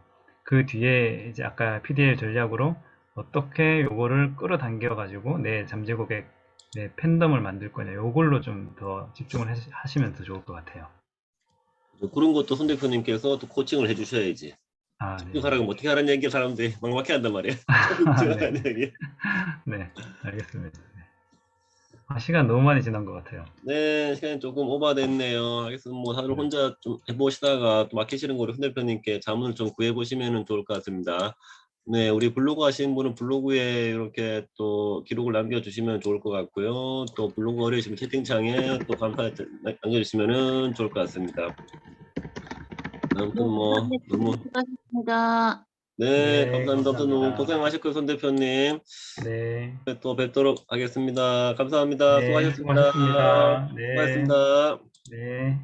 S2: 그 뒤에 이제 아까 PDL 전략으로 어떻게 요거를 끌어당겨 가지고 내 잠재 고객 내 팬덤을 만들 거냐 요걸로 좀 더 집중을 하시면 더 좋을 것 같아요.
S1: 그런 것도 손 대표님께서 또 코칭을 해주셔야지. 집중하라고 어떻게 하라는 얘기 사람들이 막막해 한단 말이에요. 집중하라는 얘기.
S2: 네, 알겠습니다. 시간 너무 많이 지난 것 같아요.
S1: 네, 시간이 조금 오버됐네요. 알겠습니다. 뭐 다들 혼자 좀 해보시다가 또 막히시는 거를 손 대표님께 자문을 좀 구해보시면 좋을 것 같습니다. 네, 우리 블로그 하시는 분은 블로그에 이렇게 또 기록을 남겨주시면 좋을 것 같고요. 또 블로그 어려우시면 채팅창에 또 간판에 남겨주시면 좋을 것 같습니다. 아무튼 뭐 너무
S3: 수고하셨습니다.
S1: 네,
S2: 네,
S1: 감사합니다. 또 너무
S2: 감사합니다.
S1: 고생하셨고요, 손 대표님.
S2: 네,
S1: 또 뵙도록 하겠습니다. 감사합니다.
S2: 네,
S1: 수고하셨습니다.
S2: 수고하셨습니다. 네,
S1: 수고하셨습니다.
S2: 네.